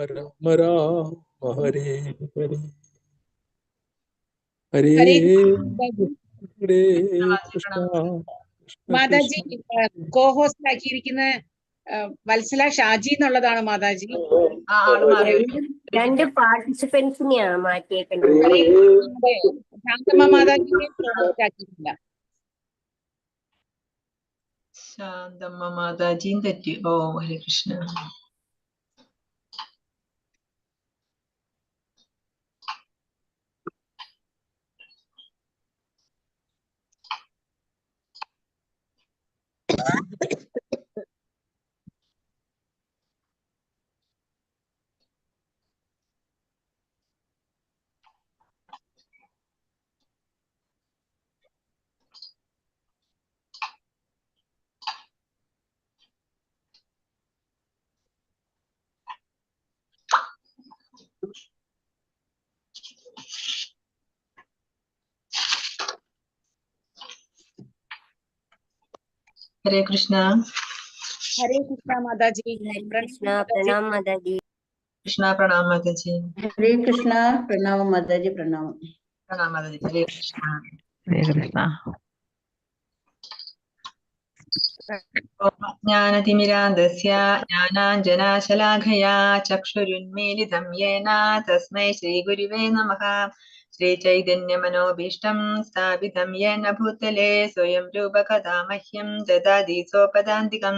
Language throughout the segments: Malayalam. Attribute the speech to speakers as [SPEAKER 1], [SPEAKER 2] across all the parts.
[SPEAKER 1] രാമ രാമ ഹരേ ഹരേ ഹരേ
[SPEAKER 2] ഹരേ
[SPEAKER 1] ഹരേ കൃഷ്ണ കൃഷ്ണ
[SPEAKER 2] മാതാജി
[SPEAKER 1] കൃഷ്ണ.
[SPEAKER 2] കോഹോസ്റ്റ് ആക്കിയിരിക്കുന്ന വത്സല ഷാജി എന്നുള്ളതാണ് മാതാജി.
[SPEAKER 3] രണ്ട് പാർട്ടിസിപ്പൻസിനെയാണ് മാറ്റിയേക്കുന്നത്.
[SPEAKER 2] ശാന്തമ്മ മാതാജിയെ കോഹോസ്റ്റ് ആക്കിയിട്ടില്ല.
[SPEAKER 4] ശാന്തമ്മ മാതാജിയും തെറ്റി. ഓ ഹരേ കൃഷ്ണ. ഹരേ കൃഷ്ണ.
[SPEAKER 2] ഹരേ കൃഷ്ണ മാതാജി.
[SPEAKER 3] കൃഷ്ണ പ്രണാം മാതാജി.
[SPEAKER 4] കൃഷ്ണ പ്രണാം മാതാജി.
[SPEAKER 5] ഹരേ കൃഷ്ണ പ്രണാമം മാതാജി. പ്രണാമം.
[SPEAKER 4] പ്രണാം മാതാജി. ഹരേ കൃഷ്ണ.
[SPEAKER 6] ഹരേ കൃഷ്ണ.
[SPEAKER 4] ജ്ഞാനതിമിരാന്ധസ്യ ജ്ഞാനാഞ്ജനാശലാഖയാ ചക്ഷുരുന്മീലിതം യേന തസ്മൈ ശ്രീഗുരുവേ നമഃ. ശ്രീചൈതന്യമനോഭീഷ്ടം സ്ഥാപിതം യേന ഭൂതലേ സ്വയം രൂപകഥാ മഹ്യം ദദാതി സ്വപദാന്തികം.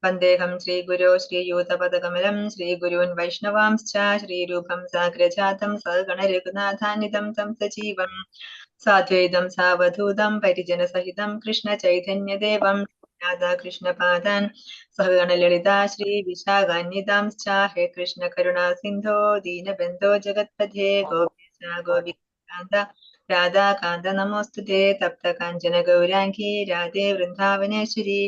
[SPEAKER 4] വന്ദേഹം ശ്രീഗുരോ ശ്രീയൂതപദകമലം ശ്രീഗുരുൻ വൈഷ്ണവാംശ്ച ശ്രീരൂപം സാഗ്രജാതം സഗണരഘുനാഥാനിതം തം സജീവം സാദ്വൈതം സാവധൂതം പരിജനസഹിതം കൃഷ്ണചൈതന്യദേവം രാധാകൃഷ്ണപാദാൻ സഹഗണലളിതാ ശ്രീവിശാഖാന്വിതാംശ്ച. ഹേ കൃഷ്ണ കരുണാ സിന്ധോ ദീനബന്ധോ ജഗത്പഥേ ഗോപീശ ഗോപികാന്ത രാധാകാന്ത നമോസ്തുതേ. തപ്ത കാഞ്ചന ഗൗരാംഗീ രാധേ വൃന്ദാവനേശ്വരി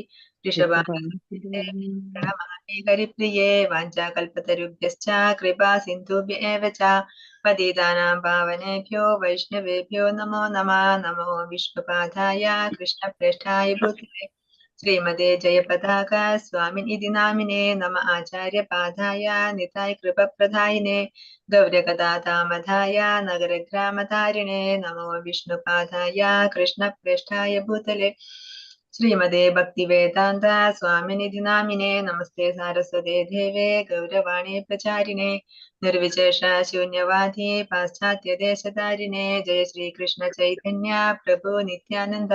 [SPEAKER 4] ഹരിപ്രിയേ വാഞ്ചാകൽപതരുഭ്യശ്ച കൃപാ സിന്ധുഭ്യ ഏവ ച. പതിതാനാം പാവനേഭ്യോ വൈഷ്ണവേഭ്യോ നമോ നമഃ. നമോ വിഷ്ണുപാദായ കൃഷ്ണപ്രേഷ്ഠായ ഭൂതലേ ശ്രീമതേ ജയപതാക സ്വാമിൻ ഇതി നാമിനേ. നമ ആചാര്യപാദായ നിതായ കൃപപ്രദായിനേ ഗൗരകഥാമധായ നഗരഗ്രാമധാരിണേ. നമോ വിഷ്ണുപാദായ കൃഷ്ണപ്രേഷ്ഠായ ഭൂതലേ ശ്രീമതേ ഭക്തിവേദാന്ത സ്വാമിനിധി നാമിനേ. നമസ്തേ സാരസ്വതേ ദേവേ ഗൗരവാണി പ്രചാരിണേ നിർവിശേഷ ശൂന്യവാദി പാശ്ചാത്യദേശധാരിണേ. ജയ ശ്രീകൃഷ്ണ ചൈതന്യ പ്രഭു നിത്യാനന്ദ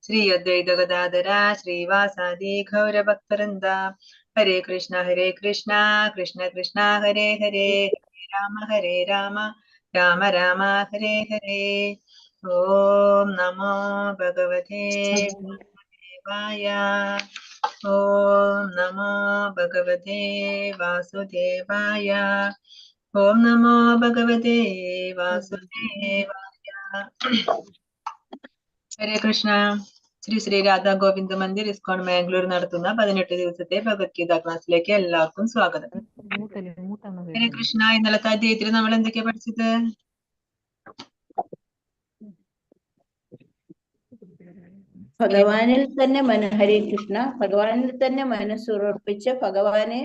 [SPEAKER 4] ശ്രീ അദ്വൈത ഗദാധര ശ്രീവാസാദി ഗൗരഭക്തവൃന്ദ. ഹരേ കൃഷ്ണ കൃഷ്ണ കൃഷ്ണ ഹരേ ഹരേ ഹരേ രാമ രാമ രാമ ഹരേ ഹരേ. ഓം നമോ ഭഗവതേ വാസുദേവായ. ഓം നമോ ഭഗവതേ വാസുദേവായ. ഓം നമോ ഭഗവതേ വാസുദേവായ. ഹരേ കൃഷ്ണ. ശ്രീ ശ്രീ രാധാ ഗോവിന്ദ മന്ദിർ ഇസ്കോൺ മാംഗ്ലൂർ നടത്തുന്ന 18 ദിവസത്തെ ഭഗവത്ഗീത ക്ലാസ്സിലേക്ക് എല്ലാവർക്കും സ്വാഗതം. ഹരേ കൃഷ്ണ. ഇന്നലത്തെ അധ്യായത്തിൽ നമ്മൾ എന്തൊക്കെയാ പഠിച്ചത്?
[SPEAKER 5] ഭഗവാനിൽ തന്നെ ഹരേ കൃഷ്ണ. ഭഗവാനിൽ തന്നെ മനസ്സുറപ്പിച്ച് ഭഗവാനെ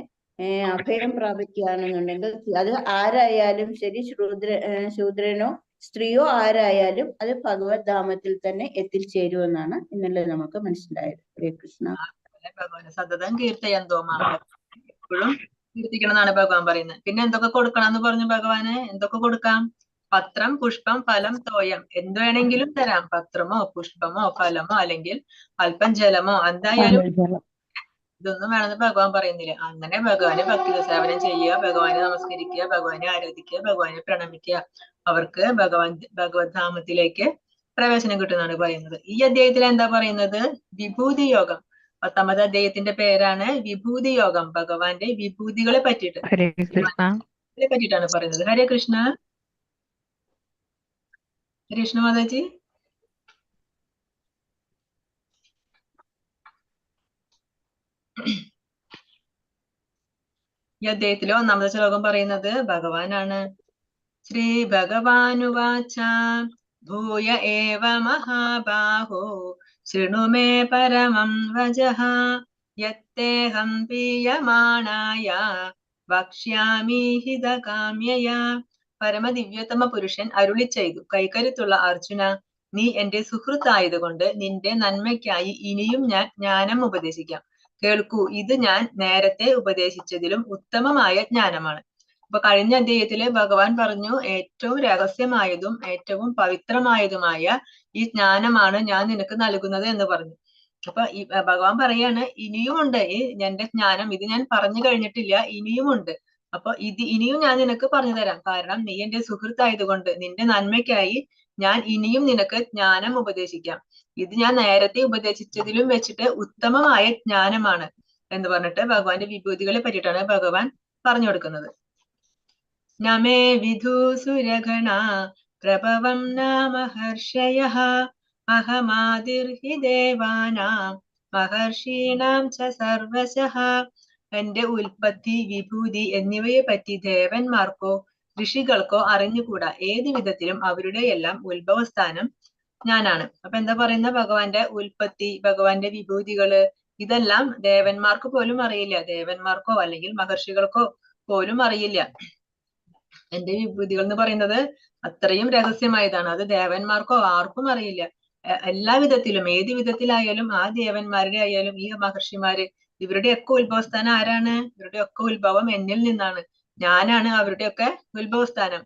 [SPEAKER 5] അഭയം പ്രാപിക്കുകയാണെന്നുണ്ടെങ്കിൽ അത് ആരായാലും ശരി, ശൂദ്രനോ സ്ത്രീയോ ആരായാലും അത് ഭഗവത് ധാമത്തിൽ തന്നെ എത്തിച്ചേരുമെന്നാണ് ഇന്നലെ നമുക്ക് മനസ്സിലായത്. ഹരേ കൃഷ്ണ.
[SPEAKER 4] ഭഗവാൻ സതതം കീർത്തയാൻ എപ്പോഴും കീർത്തിക്കണം എന്നാണ് ഭഗവാൻ പറയുന്നത്. പിന്നെ എന്തൊക്കെ കൊടുക്കണം എന്ന് പറഞ്ഞു ഭഗവാന്? എന്തൊക്കെ കൊടുക്കാം? പത്രം, പുഷ്പം, ഫലം, തോയം, എന്ത് വേണമെങ്കിലും തരാം. പത്രമോ പുഷ്പമോ ഫലമോ അല്ലെങ്കിൽ അല്പം ജലമോ എന്തായാലും ഇതൊന്നും വേണമെന്ന് ഭഗവാൻ പറയുന്നില്ല. അങ്ങനെ ഭഗവാനെ ഭക്തി സേവനം ചെയ്യുക, ഭഗവാനെ നമസ്കരിക്കുക, ഭഗവാനെ ആരാധിക്കുക, ഭഗവാനെ പ്രണമിക്കുക. അവർക്ക് ഭഗവത് ധാമത്തിലേക്ക് പ്രവേശനം കിട്ടുന്നതാണ് പറയുന്നത്. ഈ അധ്യായത്തിൽ എന്താ പറയുന്നത്? വിഭൂതി യോഗം. 10ാമത്തെ അധ്യായത്തിന്റെ പേരാണ് വിഭൂതി യോഗം. ഭഗവാന്റെ വിഭൂതികളെ പറ്റിയിട്ടാണ് പറയുന്നത്. ഹരേ കൃഷ്ണ. ഹരേ കൃഷ്ണ മാതാജി. ഈ അധ്യായത്തിലെ 1ാമത്തെ ശ്ലോകം പറയുന്നത് ഭഗവാനാണ്. ശ്രീ ഭഗവാനുവാച ഭൂയ ഏവ മഹാബാഹോ ശൃണു മേ പരമം വചഃ യത്തേഹം പീയമാണായ വക്ഷ്യാമി ഹിതകാമ്യയാ. പരമദിവ്യോത്തമ പുരുഷൻ അരുളി ചെയ്തു, കൈക്കരുത്തുള്ള അർജുന, നീ എന്റെ സുഹൃത്തായതുകൊണ്ട് നിന്റെ നന്മയ്ക്കായി ഇനിയും ഞാൻ ജ്ഞാനം ഉപദേശിക്കാം. കേൾക്കൂ, ഇത് ഞാൻ നേരത്തെ ഉപദേശിച്ചതിലും ഉത്തമമായ ജ്ഞാനമാണ്. അപ്പൊ കഴിഞ്ഞ അധ്യായത്തില് ഭഗവാൻ പറഞ്ഞു, ഏറ്റവും രഹസ്യമായതും ഏറ്റവും പവിത്രമായതുമായ ഈ ജ്ഞാനമാണ് ഞാൻ നിനക്ക് നൽകുന്നത് എന്ന് പറഞ്ഞു. അപ്പൊ ഈ ഭഗവാൻ പറയാണ്, ഇനിയുമുണ്ട് എന്റെ ജ്ഞാനം, ഇത് ഞാൻ പറഞ്ഞു കഴിഞ്ഞിട്ടില്ല, ഇനിയുമുണ്ട്. അപ്പൊ ഇനിയും ഞാൻ നിനക്ക് പറഞ്ഞു തരാം. കാരണം നീ എന്റെ സുഹൃത്തായതുകൊണ്ട് നിന്റെ നന്മയ്ക്കായി ഞാൻ ഇനിയും നിനക്ക് ജ്ഞാനം ഉപദേശിക്കാം. ഇത് ഞാൻ നേരത്തെ ഉപദേശിച്ചതിലും വെച്ചിട്ട് ഉത്തമമായ ജ്ഞാനമാണ് എന്ന് പറഞ്ഞിട്ട് ഭഗവാന്റെ വിഭൂതികളെ പറ്റിയിട്ടാണ് ഭഗവാൻ പറഞ്ഞു കൊടുക്കുന്നത്. നമേ വിധുസുരഗണ പ്രഭവം നാമഹർഷയഃ അഹമാദിർഹി ദേവാനാം മഹർഷീണാം ച സർവശഃ. എന്റെ ഉൽപ്പത്തി, വിഭൂതി എന്നിവയെ പറ്റി ദേവന്മാർക്കോ ഋഷികൾക്കോ അറിഞ്ഞുകൂടാ. ഏത് വിധത്തിലും അവരുടെ എല്ലാം ഉത്ഭവസ്ഥാനം ഞാനാണ്. അപ്പൊ എന്താ പറയുന്ന, ഭഗവാന്റെ ഉൽപ്പത്തി, ഭഗവാന്റെ വിഭൂതികള് ഇതെല്ലാം ദേവന്മാർക്ക് പോലും അറിയില്ല. ദേവന്മാർക്കോ അല്ലെങ്കിൽ മഹർഷികൾക്കോ പോലും അറിയില്ല. എന്റെ വിഭൂതികൾ എന്ന് പറയുന്നത് അത്രയും രഹസ്യമായതാണ്. അത് ദേവന്മാർക്കോ ആർക്കും അറിയില്ല. എല്ലാ വിധത്തിലും, ഏത് വിധത്തിലായാലും ആ ദേവന്മാരുടെ ആയാലും ഈ മഹർഷിമാര്, ഇവരുടെയൊക്കെ ഉത്ഭവസ്ഥാനം ആരാണ്? ഇവരുടെയൊക്കെ ഉത്ഭവം എന്നിൽ നിന്നാണ്. ഞാനാണ് അവരുടെയൊക്കെ ഉത്ഭവസ്ഥാനം.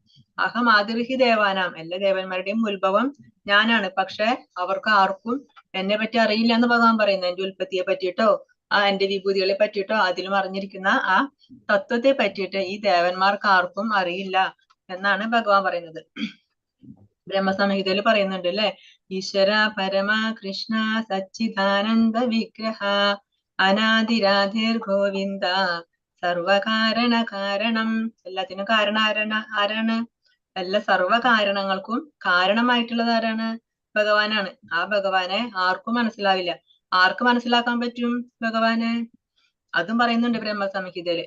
[SPEAKER 4] അഹം ആദിർഹി ദേവാനാം, എല്ലാ ദേവന്മാരുടെയും ഉത്ഭവം ഞാനാണ്. പക്ഷെ അവർക്ക് ആർക്കും എന്നെ പറ്റി അറിയില്ല എന്ന് ഭഗവാൻ പറയുന്നത്. എന്റെ ഉൽപ്പത്തിയെ പറ്റിയിട്ടോ എന്റെ വിഭൂതികളെ പറ്റിയിട്ടോ അതിലും അറിഞ്ഞിരിക്കുന്ന ആ തത്വത്തെ പറ്റിയിട്ട് ഈ ദേവന്മാർക്ക് ആർക്കും അറിയില്ല എന്നാണ് ഭഗവാൻ പറയുന്നത്. ബ്രഹ്മസംഹിതയിൽ പറയുന്നുണ്ട് അല്ലെ, ഈശ്വര പരമ കൃഷ്ണ സച്ചിദാനന്ദ വിഗ്രഹ അനാദിരാധിർ ഗോവിന്ദ സർവകാരണ കാരണം. എല്ലാത്തിനും ആരാണ്? എല്ലാ സർവകാരണങ്ങൾക്കും കാരണമായിട്ടുള്ളത് ആരാണ്? ഭഗവാനാണ്. ആ ഭഗവാനെ ആർക്കും മനസ്സിലാവില്ല. ആർക്ക് മനസ്സിലാക്കാൻ പറ്റും ഭഗവാനെ? അതും പറയുന്നുണ്ട് ബ്രഹ്മസംഹിതയില്.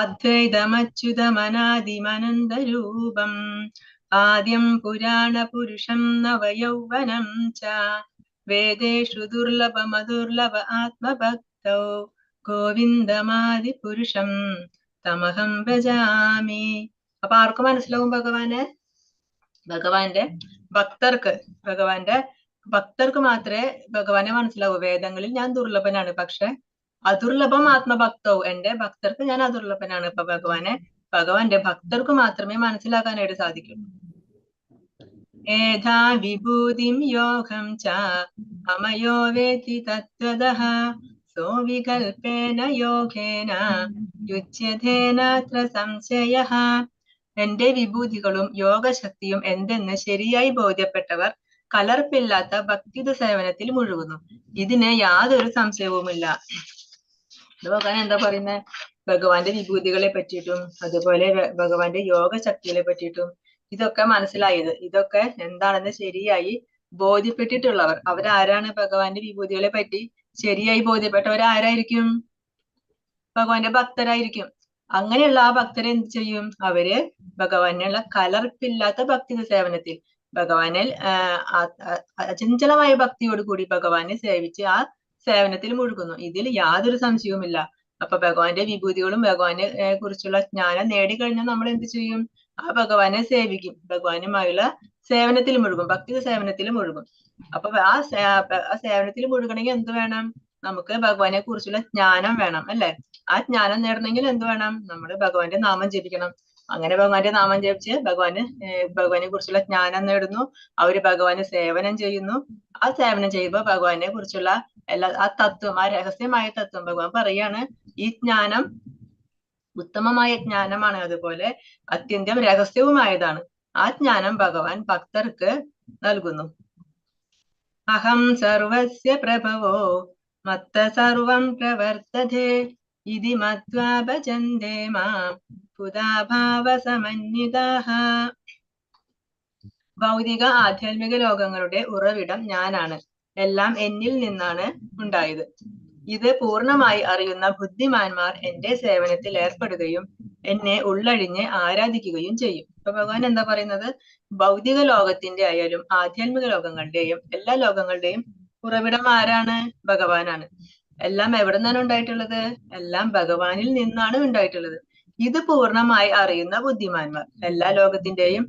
[SPEAKER 4] അദ്വൈതമച്യുതമനാദിമനന്ത രൂപം ആദ്യം പുരാണ പുരുഷം നവയൗവനം ച വേദേഷു ദുർലഭമദുർലഭ ആത്മഭക്തൗ ഗോവിന്ദമാദി പുരുഷം തമഹം ഭജാമി. അപ്പൊ ആർക്ക് മനസ്സിലാവും ഭഗവാനെ? ഭഗവാന്റെ ഭക്തർക്ക് മാത്രമേ ഭഗവാനെ മനസ്സിലാവൂ. വേദങ്ങളിൽ ഞാൻ ദുർലഭനാണ്, പക്ഷെ അദുർലഭം ആത്മഭക്തവും, എന്റെ ഭക്തർക്ക് ഞാൻ അദുർലഭനാണ്. ഇപ്പൊ ഭഗവാന്റെ ഭക്തർക്ക് മാത്രമേ മനസ്സിലാക്കാനായിട്ട് സാധിക്കൂ. ഏധാ വിഭൂതിം യോഗം ച അമയോ വേത്തി തത്വതഃ സോ വികൽപേന യോഗേന യുജ്യതേനാത്ര സംശയഃ. എന്റെ വിഭൂതികളും യോഗശക്തിയും എന്തെന്ന് ശരിയായി ബോധ്യപ്പെട്ടവർ കലർപ്പില്ലാത്ത ഭക്തിയുത സേവനത്തിൽ മുഴുകുന്നു. ഇതിന് യാതൊരു സംശയവുമില്ല. ഭഗവാൻ എന്താ പറയുന്നത്? ഭഗവാന്റെ വിഭൂതികളെ പറ്റിയിട്ടും അതുപോലെ ഭഗവാന്റെ യോഗശക്തികളെ പറ്റിയിട്ടും ഇതൊക്കെ മനസ്സിലായത്, ഇതൊക്കെ എന്താണെന്ന് ശരിയായി ബോധ്യപ്പെട്ടിട്ടുള്ളവർ അവരാരാണ്? ഭഗവാന്റെ വിഭൂതികളെ പറ്റി ശരിയായി ബോധ്യപ്പെട്ടവർ ആരായിരിക്കും? ഭഗവാന്റെ ഭക്തരായിരിക്കും. അങ്ങനെയുള്ള ആ ഭക്തരെ എന്ത് ചെയ്യും? അവര് ഭഗവാനുള്ള കലർപ്പില്ലാത്ത ഭക്തി സേവനത്തിൽ, ഭഗവാനിൽ അചഞ്ചലമായ ഭക്തിയോടുകൂടി ഭഗവാനെ സേവിച്ച് ആ സേവനത്തിൽ മുഴുകുന്നു. ഇതിൽ യാതൊരു സംശയവുമില്ല. അപ്പൊ ഭഗവാന്റെ വിഭൂതികളും ഭഗവാനെ കുറിച്ചുള്ള ജ്ഞാനം നേടിക്കഴിഞ്ഞാൽ നമ്മൾ എന്ത് ചെയ്യും? ആ ഭഗവാനെ സേവിക്കും, ഭഗവാനുമായുള്ള സേവനത്തിൽ മുഴുകും, ഭക്തി സേവനത്തിൽ മുഴുകും. അപ്പൊ ആ സേവനത്തിൽ മുഴുകണമെങ്കിൽ എന്ത് വേണം? നമുക്ക് ഭഗവാനെ കുറിച്ചുള്ള ജ്ഞാനം വേണം അല്ലെ? ആ ജ്ഞാനം നേടണമെങ്കിൽ എന്ത് വേണം? നമ്മൾ ഭഗവാന്റെ നാമം ജപിക്കണം. അങ്ങനെ ഭഗവാന്റെ നാമം ജപിച്ച് ഭഗവാനെ കുറിച്ചുള്ള ജ്ഞാനം നേടുന്നു. അവര് ഭഗവാന് സേവനം ചെയ്യുന്നു. ആ സേവനം ചെയ്യുമ്പോൾ ഭഗവാനെ കുറിച്ചുള്ള ആ തത്വം, ആ രഹസ്യമായ തത്വം ഭഗവാൻ പറയാണ്, ഈ ജ്ഞാനം ഉത്തമമായ ജ്ഞാനമാണ്, അതുപോലെ അത്യന്തം രഹസ്യവുമായതാണ്. ആ ജ്ഞാനം ഭഗവാൻ ഭക്തർക്ക് നൽകുന്നു. അഹം സർവസ്യ പ്രഭവോ മത്ത സർവം പ്രവർത്തതേ ഇതി മത്വാ ഭജന്തേ മാം പുതാഭാവ സമന്വിതാഃ. ഭൗതിക ആധ്യാത്മിക ലോകങ്ങളുടെ ഉറവിടം ഞാനാണ്. എല്ലാം എന്നിൽ നിന്നാണ് ഉണ്ടായത്. ഇത് പൂർണ്ണമായി അറിയുന്ന ബുദ്ധിമാന്മാർ എന്റെ സേവനത്തിൽ ഏർപ്പെടുകയും എന്നെ ഉള്ളഴിഞ്ഞ് ആരാധിക്കുകയും ചെയ്യും. ഇപ്പൊ ഭഗവാൻ എന്താ പറയുന്നത്? ഭൗതിക ലോകത്തിന്റെ ആയാലും ആധ്യാത്മിക ലോകങ്ങളുടെയും എല്ലാ ലോകങ്ങളുടെയും ഉറവിടം ആരാണ്? ഭഗവാനാണ്. എല്ലാം എവിടെ നിന്നാണ് ഉണ്ടായിട്ടുള്ളത്? എല്ലാം ഭഗവാനിൽ നിന്നാണ് ഉണ്ടായിട്ടുള്ളത്. ഇത് പൂർണ്ണമായി അറിയുന്ന ബുദ്ധിമാന്മാർ, എല്ലാ ലോകത്തിന്റെയും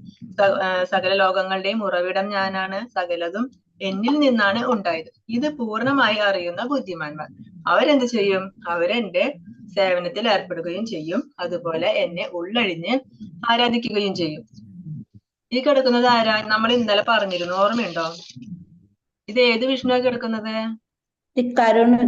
[SPEAKER 4] സകല ലോകങ്ങളുടെയും ഉറവിടം ഞാനാണ്, സകലതും എന്നിൽ നിന്നാണ് ഉണ്ടായത്. ഇത് പൂർണ്ണമായി അറിയുന്ന ബുദ്ധിമാന്മാർ അവരെന്ത് ചെയ്യും? അവരെന്റെ സേവനത്തിൽ ഏർപ്പെടുകയും ചെയ്യും. അതുപോലെ എന്നെ ഉള്ളഴിഞ്ഞ് ആരാധിക്കുകയും ചെയ്യും. ഈ കിടക്കുന്നത് ആരാ? നമ്മൾ ഇന്നലെ പറഞ്ഞിരുന്നു, ഓർമ്മയുണ്ടോ? ഇത് ഏത് വിഷ്ണുവാ കിടക്കുന്നത്?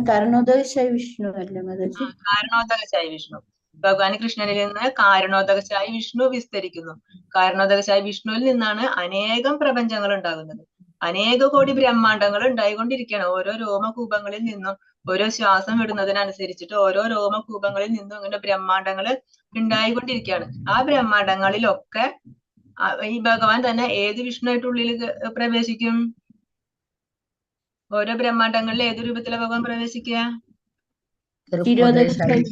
[SPEAKER 5] കാരണോദകശായി വിഷ്ണു അല്ലേ മാതാജി?
[SPEAKER 4] കാരണോദകശായി വിഷ്ണു. ഭഗവാൻ കൃഷ്ണനിൽ നിന്ന് കാരണോദകശായി വിഷ്ണു വിസ്തരിക്കുന്നു. കാരണോദകശായി വിഷ്ണുവിൽ നിന്നാണ് അനേകം പ്രപഞ്ചങ്ങൾ ഉണ്ടാകുന്നത്. അനേക കോടി ബ്രഹ്മാണ്ടങ്ങൾ ഉണ്ടായിക്കൊണ്ടിരിക്കുകയാണ്. ഓരോ രോമകൂപങ്ങളിൽ നിന്നും ഓരോ ശ്വാസം വിടുന്നതിനനുസരിച്ചിട്ട് ഓരോ രോമകൂപങ്ങളിൽ നിന്നും ഇങ്ങനെ ബ്രഹ്മാണ്ടങ്ങൾ ഉണ്ടായിക്കൊണ്ടിരിക്കുകയാണ്. ആ ബ്രഹ്മാണ്ടങ്ങളിലൊക്കെ ഈ ഭഗവാൻ തന്നെ ഏത് വിഷ്ണുവായിട്ട് ഉള്ളിൽ പ്രവേശിക്കും? ഓരോ ബ്രഹ്മാണ്ടങ്ങളിൽ ഏത് രൂപത്തിലാണ് ഭഗവാൻ പ്രവേശിക്കുക?
[SPEAKER 5] ഗർഭോദകശായി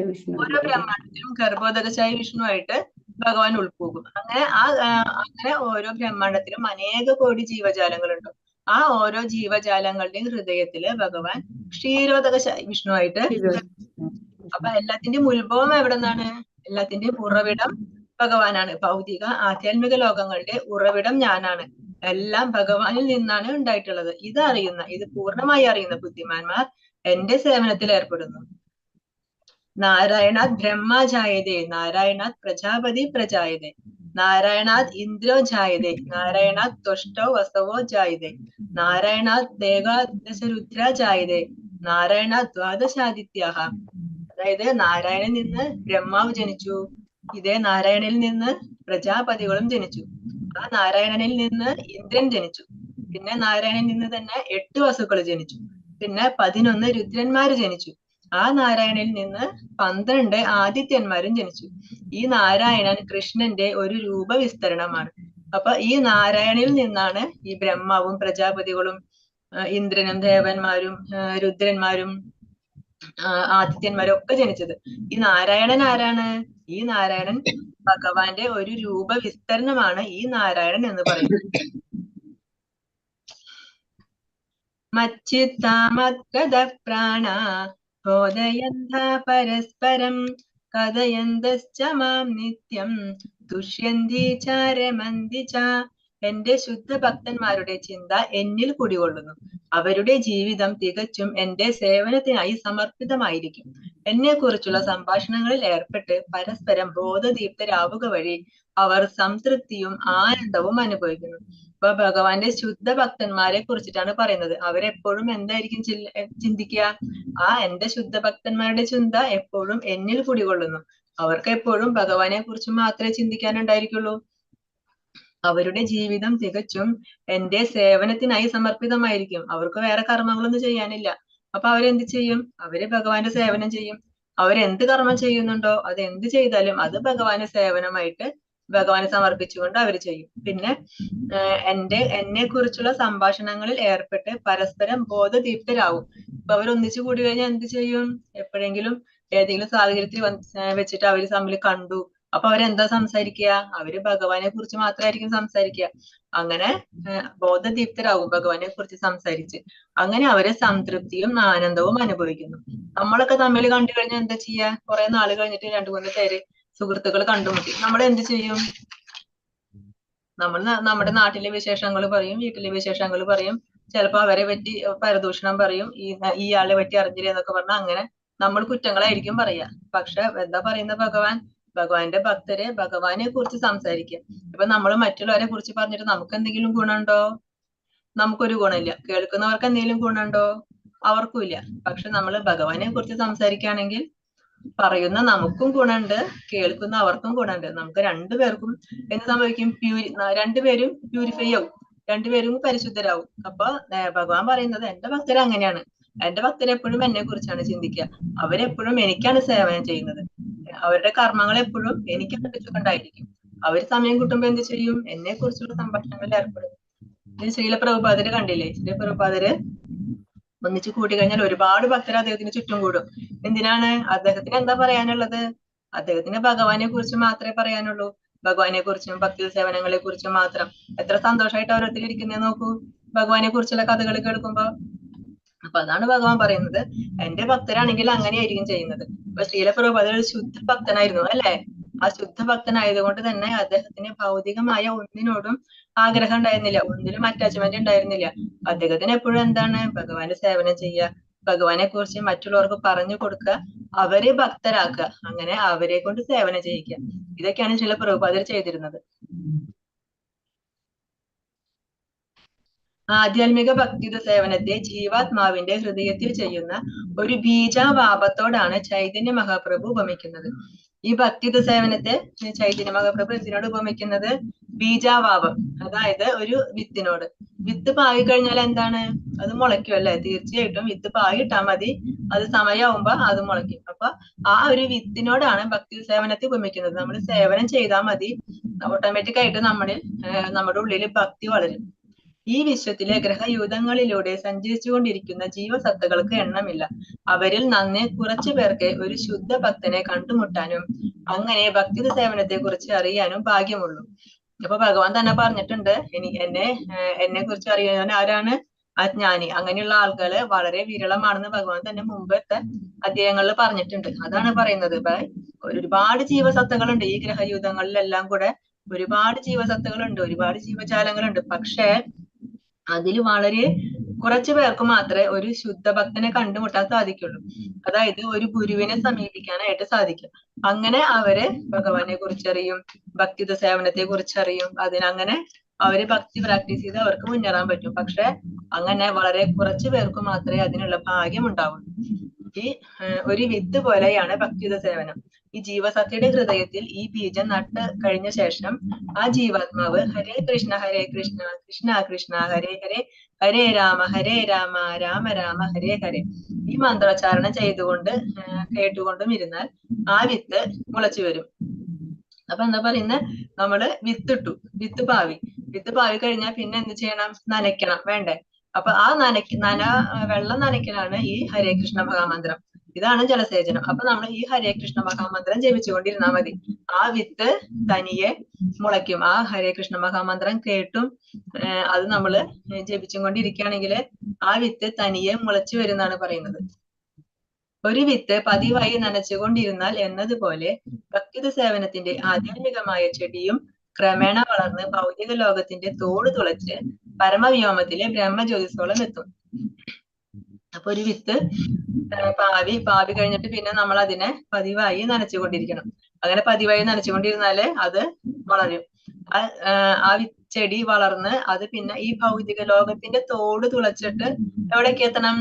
[SPEAKER 5] വിഷ്ണു.
[SPEAKER 4] ഓരോ ബ്രഹ്മാണ്ടത്തിലും ഗർഭോദകശായി വിഷ്ണുവായിട്ട് ഭഗവാൻ ഉൾപ്പോകും. അങ്ങനെ ഓരോ ബ്രഹ്മാണ്ടത്തിലും അനേക കോടി ജീവജാലങ്ങളുണ്ട്. ആ ഓരോ ജീവജാലങ്ങളുടെയും ഹൃദയത്തില് ഭഗവാൻ ക്ഷീരോദകശായി വിഷ്ണുവായിട്ട്. അപ്പൊ എല്ലാത്തിന്റെയും ഉത്ഭവം എവിടെ നിന്നാണ്? എല്ലാത്തിന്റെയും ഉറവിടം ഭഗവാനാണ്. ഭൗതിക ആധ്യാത്മിക ലോകങ്ങളുടെ ഉറവിടം ഞാനാണ്. എല്ലാം ഭഗവാനിൽ നിന്നാണ് ഉണ്ടായിട്ടുള്ളത്. ഇത് പൂർണ്ണമായി അറിയുന്ന ബുദ്ധിമാന്മാർ എന്റെ സേവനത്തിൽ ഏർപ്പെടുന്നു. നാരായണാത് ബ്രഹ്മ ജായതേ, നാരായണാത് പ്രജാപതി പ്രജായതേ, നാരായണാത് ഇന്ദ്രോ ജായതേ, നാരായണാത് ത്വഷ്ടോ വസവോ ജായതേ, നാരായണാത് ദേവാദശരുദ്ര ജായതേ, നാരായണാത് ദ്വാദശാദിത്യാഹ. അതായത് നാരായണനിൽ നിന്ന് ബ്രഹ്മാവ് ജനിച്ചു. ഇതേ നാരായണനിൽ നിന്ന് പ്രജാപതികളും ജനിച്ചു. ആ നാരായണനിൽ നിന്ന് ഇന്ദ്രൻ ജനിച്ചു. പിന്നെ നാരായണനിൽ നിന്ന് തന്നെ 8 വസുക്കൾ ജനിച്ചു. പിന്നെ 11 രുദ്രന്മാര് ജനിച്ചു. ആ നാരായണനിൽ നിന്ന് 12 ആദിത്യന്മാരും ജനിച്ചു. ഈ നാരായണൻ കൃഷ്ണന്റെ ഒരു രൂപവിസ്തരണമാണ്. അപ്പൊ ഈ നാരായണനിൽ നിന്നാണ് ഈ ബ്രഹ്മാവും പ്രജാപതികളും ഇന്ദ്രനും ദേവന്മാരും രുദ്രന്മാരും ആദിത്യന്മാരും ഒക്കെ ജനിച്ചത്. ഈ നാരായണൻ ആരാണ്? ഈ നാരായണൻ ഭഗവാന്റെ ഒരു രൂപവിസ്തരണമാണ് ഈ നാരായണൻ എന്ന് പറയുന്നത്. മച്ചിത്താമദ്ഗത പ്രാണ ബോധയന്ത പരസ്പരം കഥയന്തശ്ച മാം നിത്യം തുഷ്യന്തി ച രമന്തി ച. എന്റെ ശുദ്ധ ഭക്തന്മാരുടെ ചിന്ത എന്നിൽ കുടികൊള്ളുന്നു. അവരുടെ ജീവിതം തികച്ചും എന്റെ സേവനത്തിനായി സമർപ്പിതമായിരിക്കും. എന്നെ കുറിച്ചുള്ള സംഭാഷണങ്ങളിൽ ഏർപ്പെട്ട് പരസ്പരം ബോധദീപ്തരാവുക വഴി അവർ സംതൃപ്തിയും ആനന്ദവും അനുഭവിക്കുന്നു. ഇപ്പൊ ഭഗവാന്റെ ശുദ്ധ ഭക്തന്മാരെ കുറിച്ചിട്ടാണ് പറയുന്നത്. അവരെപ്പോഴും എന്തായിരിക്കും ചിന്തിക്കുക? എന്റെ ശുദ്ധ ഭക്തന്മാരുടെ ചിന്ത എപ്പോഴും എന്നിൽ കുടികൊള്ളുന്നു. അവർക്ക് എപ്പോഴും ഭഗവാനെ കുറിച്ച് മാത്രമേ ചിന്തിക്കാനുണ്ടായിരിക്കുള്ളൂ. അവരുടെ ജീവിതം തികച്ചും എന്റെ സേവനത്തിനായി സമർപ്പിതമായിരിക്കും. അവർക്ക് വേറെ കർമ്മങ്ങളൊന്നും ചെയ്യാനില്ല. അപ്പൊ അവരെന്ത് ചെയ്യും? അവര് ഭഗവാന്റെ സേവനം ചെയ്യും. അവരെന്ത് കർമ്മം ചെയ്യുന്നുണ്ടോ അത് എന്ത് ചെയ്താലും അത് ഭഗവാന്റെ സേവനമായിട്ട് ഭഗവാനെ സമർപ്പിച്ചുകൊണ്ട് അവർ ചെയ്യും. പിന്നെ എന്നെ കുറിച്ചുള്ള സംഭാഷണങ്ങളിൽ ഏർപ്പെട്ട് പരസ്പരം ബോധദീപ്തരാവും. അപ്പൊ അവരൊന്നിച്ചു കൂടി കഴിഞ്ഞാൽ എന്ത് ചെയ്യും? എപ്പോഴെങ്കിലും ഏതെങ്കിലും സാഹചര്യത്തിൽ വെച്ചിട്ട് അവര് തമ്മിൽ കണ്ടു. അപ്പൊ അവരെന്താ സംസാരിക്കുക? അവര് ഭഗവാനെ കുറിച്ച് മാത്രമായിരിക്കും സംസാരിക്കുക. അങ്ങനെ ബോധദീപ്തരാകും ഭഗവാനെ കുറിച്ച് സംസാരിച്ച്. അങ്ങനെ അവരെ സംതൃപ്തിയും ആനന്ദവും അനുഭവിക്കുന്നു. നമ്മളൊക്കെ തമ്മിൽ കണ്ടു കഴിഞ്ഞാൽ എന്താ ചെയ്യാ? കുറെ നാൾ കഴിഞ്ഞിട്ട് 2-3 പേര് സുഹൃത്തുക്കൾ കണ്ടുമുട്ടി. നമ്മൾ എന്ത് ചെയ്യും? നമ്മൾ നമ്മുടെ നാട്ടിലെ വിശേഷങ്ങൾ പറയും, വീട്ടിലെ വിശേഷങ്ങൾ പറയും. ചിലപ്പോ അവരെ പറ്റി പരദൂഷണം പറയും. ഇയാളെ പറ്റി അറിഞ്ഞില്ല എന്നൊക്കെ പറഞ്ഞാൽ അങ്ങനെ നമ്മൾ കുറ്റങ്ങളായിരിക്കും പറയാ. പക്ഷെ എന്താ പറയുന്ന ഭഗവാന്റെ ഭക്തരെ ഭഗവാനെ കുറിച്ച് സംസാരിക്കുക. ഇപ്പൊ നമ്മൾ മറ്റുള്ളവരെ കുറിച്ച് പറഞ്ഞിട്ട് നമുക്ക് എന്തെങ്കിലും ഗുണമുണ്ടോ? നമുക്കൊരു ഗുണമില്ല. കേൾക്കുന്നവർക്ക് എന്തെങ്കിലും ഗുണമുണ്ടോ? അവർക്കും ഇല്ല. പക്ഷെ നമ്മൾ ഭഗവാനെ കുറിച്ച് സംസാരിക്കുകയാണെങ്കിൽ പറയുന്ന നമുക്കും ഗുണമുണ്ട്, കേൾക്കുന്ന അവർക്കും ഗുണമുണ്ട്. നമുക്ക് രണ്ടുപേർക്കും എന്ത് സംഭവിക്കും? രണ്ടുപേരും പ്യൂരിഫൈ ആവും, രണ്ടുപേരും പരിശുദ്ധരാകും. അപ്പൊ ഭഗവാൻ പറയുന്നത് എന്റെ ഭക്തർ അങ്ങനെയാണ്. എന്റെ ഭക്തർ എപ്പോഴും എന്നെ കുറിച്ചാണ് ചിന്തിക്കുക. അവരെപ്പോഴും എനിക്കാണ് സേവനം ചെയ്യുന്നത്. അവരുടെ കർമ്മങ്ങൾ എപ്പോഴും എനിക്ക് അർപ്പിച്ചുകൊണ്ടായിരിക്കും. അവർ സമയം കിട്ടുമ്പോ എന്ത് ചെയ്യും? എന്നെ കുറിച്ചുള്ള സംഭാഷണങ്ങളിൽ ഏർപ്പെടും. ശ്രീല പ്രഭുപാദര് കണ്ടില്ലേ? ശ്രീല പ്രഭുപാദര് ഒന്നിച്ചു കൂടി കഴിഞ്ഞാൽ ഒരുപാട് ഭക്തർ അദ്ദേഹത്തിന് ചുറ്റും കൂടും. എന്തിനാണ്? അദ്ദേഹത്തിന് എന്താ പറയാനുള്ളത്? അദ്ദേഹത്തിന് ഭഗവാനെ കുറിച്ച് മാത്രമേ പറയാനുള്ളൂ. ഭഗവാനെ കുറിച്ചും ഭക്തി സേവനങ്ങളെ കുറിച്ചും മാത്രം. എത്ര സന്തോഷമായിട്ട് ഓരോരുത്തർ ഇരിക്കുന്നേ നോക്കൂ. ഭഗവാനെ കുറിച്ചുള്ള കഥകൾ കേൾക്കുമ്പോ. അപ്പൊ അതാണ് ഭഗവാൻ പറയുന്നത്, എന്റെ ഭക്തരാണെങ്കിൽ അങ്ങനെയായിരിക്കും ചെയ്യുന്നത്. ഇപ്പൊ ശ്രീല പ്രഭുപാദർ ഒരു ശുദ്ധ ഭക്തനായിരുന്നു അല്ലെ. ആ ശുദ്ധ ഭക്തനായതുകൊണ്ട് തന്നെ അദ്ദേഹത്തിന് ഭൗതികമായ ഒന്നിനോടും ആഗ്രഹം ഉണ്ടായിരുന്നില്ല, ഒന്നിനും അറ്റാച്ച്മെന്റ് ഉണ്ടായിരുന്നില്ല. അദ്ദേഹത്തിന് എപ്പോഴും എന്താണ്, ഭഗവാന്റെ സേവനം ചെയ്യുക, ഭഗവാനെ കുറിച്ച് മറ്റുള്ളവർക്ക് പറഞ്ഞു കൊടുക്കുക, അവരെ ഭക്തരാക്കുക, അങ്ങനെ അവരെ കൊണ്ട് സേവനം ചെയ്യിക്കുക. ഇതൊക്കെയാണ് ശ്രീല പ്രഭുപാദർ ചെയ്തിരുന്നത്. ആധ്യാത്മിക ഭക്തിയുത സേവനത്തെ ജീവാത്മാവിന്റെ ഹൃദയത്തിൽ ചെയ്യുന്ന ഒരു ബീജാവാപത്തോടാണ് ചൈതന്യ മഹാപ്രഭു ഉപമിക്കുന്നത്. ഈ ഭക്തിയുത സേവനത്തെ ചൈതന്യ മഹാപ്രഭു എന്തിനോട് ഉപമിക്കുന്നത്? ബീജാവാപം, അതായത് ഒരു വിത്തിനോട്. വിത്ത് പാകി കഴിഞ്ഞാൽ എന്താണ്, അത് മുളയ്ക്കും അല്ലെ. തീർച്ചയായിട്ടും വിത്ത് പാകിട്ടാ മതി, അത് സമയമാകുമ്പോ അത് മുളയ്ക്കും. അപ്പൊ ആ ഒരു വിത്തിനോടാണ് ഭക്തി സേവനത്തെ ഉപമിക്കുന്നത്. നമ്മൾ സേവനം ചെയ്താൽ മതി, ഓട്ടോമാറ്റിക് ആയിട്ട് നമ്മുടെ ഉള്ളിൽ ഭക്തി വളരും. ഈ വിശ്വത്തിലെ ഗ്രഹയൂഥങ്ങളിലൂടെ സഞ്ചരിച്ചുകൊണ്ടിരിക്കുന്ന ജീവസത്തകൾക്ക് എണ്ണമില്ല. അവരിൽ നന്നേ കുറച്ചു പേർക്ക് ഒരു ശുദ്ധ ഭക്തനെ കണ്ടുമുട്ടാനും അങ്ങനെ ഭക്തിയുടെ സേവനത്തെ കുറിച്ച് അറിയാനും ഭാഗ്യമുള്ളൂ. അപ്പൊ ഭഗവാൻ തന്നെ പറഞ്ഞിട്ടുണ്ട്, എന്നെ കുറിച്ച് അറിയാൻ ആരാണ്? അജ്ഞാനി. അങ്ങനെയുള്ള ആളുകള് വളരെ വിരളമാണെന്ന് ഭഗവാൻ തന്നെ മുമ്പത്തെ അധ്യായങ്ങളിൽ പറഞ്ഞിട്ടുണ്ട്. അതാണ് പറയുന്നത്, ഒരുപാട് ജീവസത്തകളുണ്ട് ഈ ഗ്രഹയൂഥങ്ങളിലെല്ലാം കൂടെ. ഒരുപാട് ജീവസത്തകളുണ്ട്, ഒരുപാട് ജീവജാലങ്ങളുണ്ട്. പക്ഷേ അതിൽ വളരെ കുറച്ചു പേർക്ക് മാത്രമേ ഒരു ശുദ്ധഭക്തനെ കണ്ടുമുട്ടാൻ സാധിക്കുള്ളൂ. അതായത് ഒരു ഗുരുവിനെ സമീപിക്കാനായിട്ട് സാധിക്കും. അങ്ങനെ അവര് ഭഗവാനെ കുറിച്ചറിയും, ഭക്തിയുത സേവനത്തെ കുറിച്ചറിയും. അതിനങ്ങനെ അവര് ഭക്തി പ്രാക്ടീസ് ചെയ്ത് അവർക്ക് മുന്നേറാൻ പറ്റും. പക്ഷെ അങ്ങനെ വളരെ കുറച്ചു പേർക്ക് മാത്രമേ അതിനുള്ള ഭാഗ്യം ഉണ്ടാവുള്ളൂ. ഈ ഒരു വിത്ത് പോലെയാണ് ഭക്തിയുത സേവനം. ഈ ജീവസത്തയുടെ ഹൃദയത്തിൽ ഈ ബീജം നട്ട് കഴിഞ്ഞ ശേഷം ആ ജീവാത്മാവ് ഹരേ കൃഷ്ണ കൃഷ്ണ കൃഷ്ണ ഹരേ ഹരേ, ഹരേ രാമ രാമ രാമ ഹരേ ഹരേ ഈ മന്ത്രോച്ചാരണം ചെയ്തുകൊണ്ട് കേട്ടുകൊണ്ടും ഇരുന്നാൽ ആ വിത്ത് മുളച്ചു വരും. അപ്പൊ എന്താ പറയുന്നത്, നമ്മള് വിത്ത് പാവി കഴിഞ്ഞാൽ പിന്നെ എന്ത് ചെയ്യണം? നനയ്ക്കണം, വേണ്ടേ? അപ്പൊ ആ വെള്ളം നനയ്ക്കലാണ് ഈ ഹരേ കൃഷ്ണ മഹാമന്ത്രം. ഇതാണ് ജലസേചനം. അപ്പൊ നമ്മൾ ഈ ഹരേ കൃഷ്ണ മഹാമന്ത്രം ജപിച്ചുകൊണ്ടിരുന്നാൽ മതി, ആ വിത്ത് തനിയെ മുളയ്ക്കും. ആ ഹരേ കൃഷ്ണ മഹാമന്ത്രം കേട്ടും അത് നമ്മള് ജപിച്ചും കൊണ്ടിരിക്കുകയാണെങ്കിൽ ആ വിത്ത് തനിയെ മുളച്ചു വരുന്നാണ് പറയുന്നത്. ഒരു വിത്ത് പതിവായി നനച്ചുകൊണ്ടിരുന്നാൽ എന്നതുപോലെ ഭക്തിയുത സേവനത്തിന്റെ ആധ്യാത്മികമായ ചെടിയും ക്രമേണ വളർന്ന് ഭൗതിക ലോകത്തിന്റെ തോട് തുളച്ച് പരമവ്യോമത്തിലെ ബ്രഹ്മജ്യോതിസോളം എത്തും. അപ്പൊ ഒരു വിത്ത് പാവി കഴിഞ്ഞിട്ട് പിന്നെ നമ്മൾ അതിനെ പതിവായി നനച്ചുകൊണ്ടിരിക്കണം. അങ്ങനെ പതിവായി നനച്ചുകൊണ്ടിരുന്നാല് അത് വളരും. ആ ചെടി വളർന്ന് അത് പിന്നെ ഈ ഭൗതിക ലോകത്തിന്റെ തോട് തുളച്ചിട്ട് എവിടേക്ക് എത്തണം?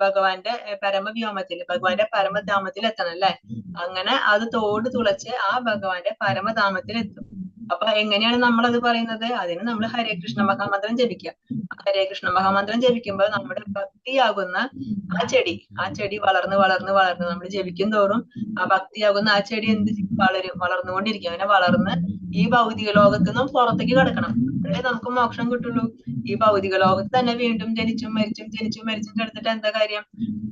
[SPEAKER 4] ഭഗവാന്റെ ഭഗവാന്റെ പരമധാമത്തിൽ എത്തണം അല്ലെ. അങ്ങനെ അത് തോട് തുളച്ച് ആ ഭഗവാന്റെ പരമധാമത്തിൽ എത്തും. അപ്പൊ എങ്ങനെയാണ് നമ്മൾ അത് പറയുന്നത്? അതിന് നമ്മൾ ഹരേ കൃഷ്ണ മഹാമന്ത്രം ജപിക്കുക. ഹരേ കൃഷ്ണ മഹാമന്ത്രം ജപിക്കുമ്പോൾ നമ്മുടെ ഭക്തിയാകുന്ന ആ ചെടി വളർന്ന് നമ്മൾ ജപിക്കും തോറും ആ ഭക്തിയാകുന്ന ആ ചെടി വളർന്നുകൊണ്ടിരിക്കും. അങ്ങനെ വളർന്ന് ഈ ഭൗതിക ലോകത്ത് നിന്നും പുറത്തേക്ക് കിടക്കണം. അല്ലേ നമുക്ക് മോക്ഷം കിട്ടുള്ളൂ. ഈ ഭൗതിക ലോകത്ത് തന്നെ വീണ്ടും ജനിച്ചും മരിച്ചും കിടന്നിട്ട് എന്താ കാര്യം?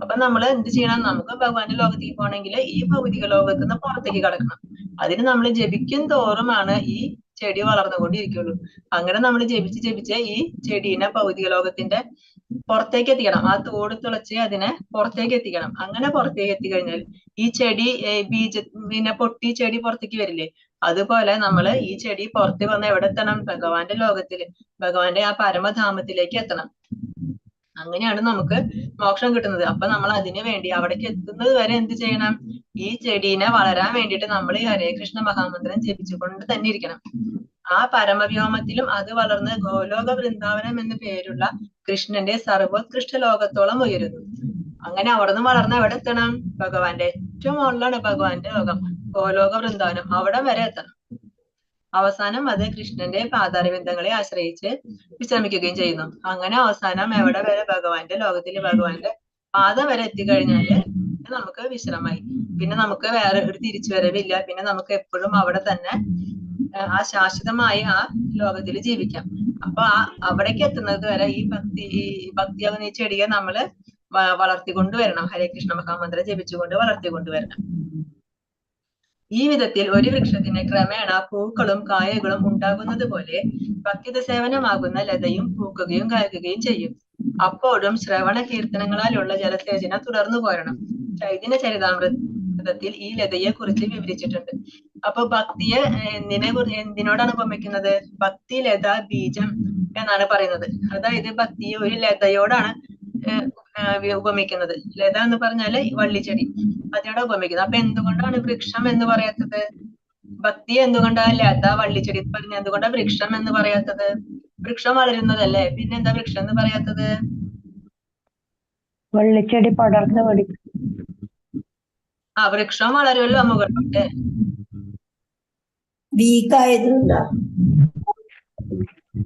[SPEAKER 4] അപ്പൊ നമ്മൾ എന്ത് ചെയ്യണം? നമുക്ക് ഭഗവാന്റെ ലോകത്തേക്ക് പോകണമെങ്കിൽ ഈ ഭൗതിക ലോകത്ത് നിന്ന് പുറത്തേക്ക് കിടക്കണം. അതിന് നമ്മൾ ജപിക്കും തോറുമാണ് ഈ ചെടി വളർന്നുകൊണ്ടിരിക്കുള്ളൂ. അങ്ങനെ നമ്മൾ ജപിച്ച് ഈ ചെടീനെ ഭൗതിക ലോകത്തിന്റെ പുറത്തേക്ക് എത്തിക്കണം. ആ തോട് തുളച്ച് അതിനെ പുറത്തേക്ക് എത്തിക്കണം. അങ്ങനെ പുറത്തേക്ക് എത്തിക്കഴിഞ്ഞാൽ ഈ ചെടി പിന്നെ പൊട്ടി ചെടി പുറത്തേക്ക് വരില്ലേ? അതുപോലെ നമ്മള് ഈ ചെടി പുറത്ത് വന്ന് എവിടെ എത്തണം? ഭഗവാന്റെ ലോകത്തില്, ഭഗവാന്റെ ആ പരമധാമത്തിലേക്ക് എത്തണം. അങ്ങനെയാണ് നമുക്ക് മോക്ഷം കിട്ടുന്നത്. അപ്പൊ നമ്മൾ അതിനു വേണ്ടി അവിടേക്ക് എത്തുന്നത് വരെ എന്ത് ചെയ്യണം? ഈ ചെടീനെ വളരാൻ വേണ്ടിയിട്ട് നമ്മൾ ഈ ഹരേ കൃഷ്ണ മഹാമന്ത്രം ജപിച്ചുകൊണ്ട് തന്നെ ഇരിക്കണം. ആ പരമവ്യോമത്തിലും അത് വളർന്ന് ഗോലോക വൃന്ദാവനം എന്ന പേരുള്ള കൃഷ്ണന്റെ സർവോത്കൃഷ്ട ലോകത്തോളം ഉയരുന്നു. അങ്ങനെ അവിടുന്ന് വളർന്ന് എവിടെ എത്തണം? ഭഗവാന്റെ ഏറ്റവും മുകളിലാണ് ഭഗവാന്റെ ലോകം, ഗോലോക വൃന്ദാവനം. അവിടെ വരെ എത്തണം. അവസാനം അത് കൃഷ്ണന്റെ പാതാരവിന്ദങ്ങളെ ആശ്രയിച്ച് വിശ്രമിക്കുകയും ചെയ്യുന്നു. അങ്ങനെ അവസാനം എവിടെ വരെ? ഭഗവാന്റെ ലോകത്തില് ഭഗവാന്റെ പാദം വരെ എത്തിക്കഴിഞ്ഞാല് നമുക്ക് വിശ്രമായി. പിന്നെ നമുക്ക് വേറെ ഒരു തിരിച്ചുവരവില്ല. പിന്നെ നമുക്ക് എപ്പോഴും അവിടെ തന്നെ ആ ശാശ്വതമായ ആ ലോകത്തിൽ ജീവിക്കാം. അപ്പൊ അവിടേക്ക് എത്തുന്നത് വരെ ഈ ഭക്തിയാകുന്ന ഈ ചെടിയെ നമ്മള് വളർത്തിക്കൊണ്ടുവരണം. ഹരേ കൃഷ്ണ മഹാമന്ത്രം ജപിച്ചുകൊണ്ട് വളർത്തിക്കൊണ്ടുവരണം. ഈ വിധത്തിൽ ഒരു വൃക്ഷത്തിന് ക്രമേണ പൂക്കളും കായകളും ഉണ്ടാകുന്നത് പോലെ ഭക്തിത സേവനമാകുന്ന ലതയും പൂക്കുകയും കായ്ക്കുകയും ചെയ്യും. അപ്പോഴും ശ്രവണ കീർത്തനങ്ങളാലുള്ള ജലസേചനം തുടർന്നു പോരണം. ചൈതന്യ ചരിതാമൃതത്തിൽ ഈ ലതയെ കുറിച്ച് വിവരിച്ചിട്ടുണ്ട്. അപ്പൊ ഭക്തിയെ എന്തിനോടാണ് ഉപമിക്കുന്നത്? ഭക്തി ലത ബീജം എന്നാണ് പറയുന്നത്. അതായത് ഭക്തിയെ ഒരു ലതയോടാണ് ഉപമിക്കുന്നത്. ലത എന്ന് പറഞ്ഞാല് വള്ളിച്ചെടി, അതിനോട് ഉപമിക്കുന്നത്. അപ്പൊ എന്തുകൊണ്ടാണ് വൃക്ഷം എന്ന് പറയാത്തത്? ഭക്തി എന്തുകൊണ്ടാണ് ലത വള്ളിച്ചെടി പറഞ്ഞ എന്തുകൊണ്ടാ വൃക്ഷം എന്ന് പറയാത്തത്? വൃക്ഷം വളരുന്നതല്ലേ, പിന്നെ എന്താ വൃക്ഷം എന്ന് പറയാത്തത്?
[SPEAKER 6] വള്ളിച്ചെടി പടർന്ന് പിടിക്കും.
[SPEAKER 4] ആ വൃക്ഷം വളരുമല്ലോ മുകളിലോട്ട്.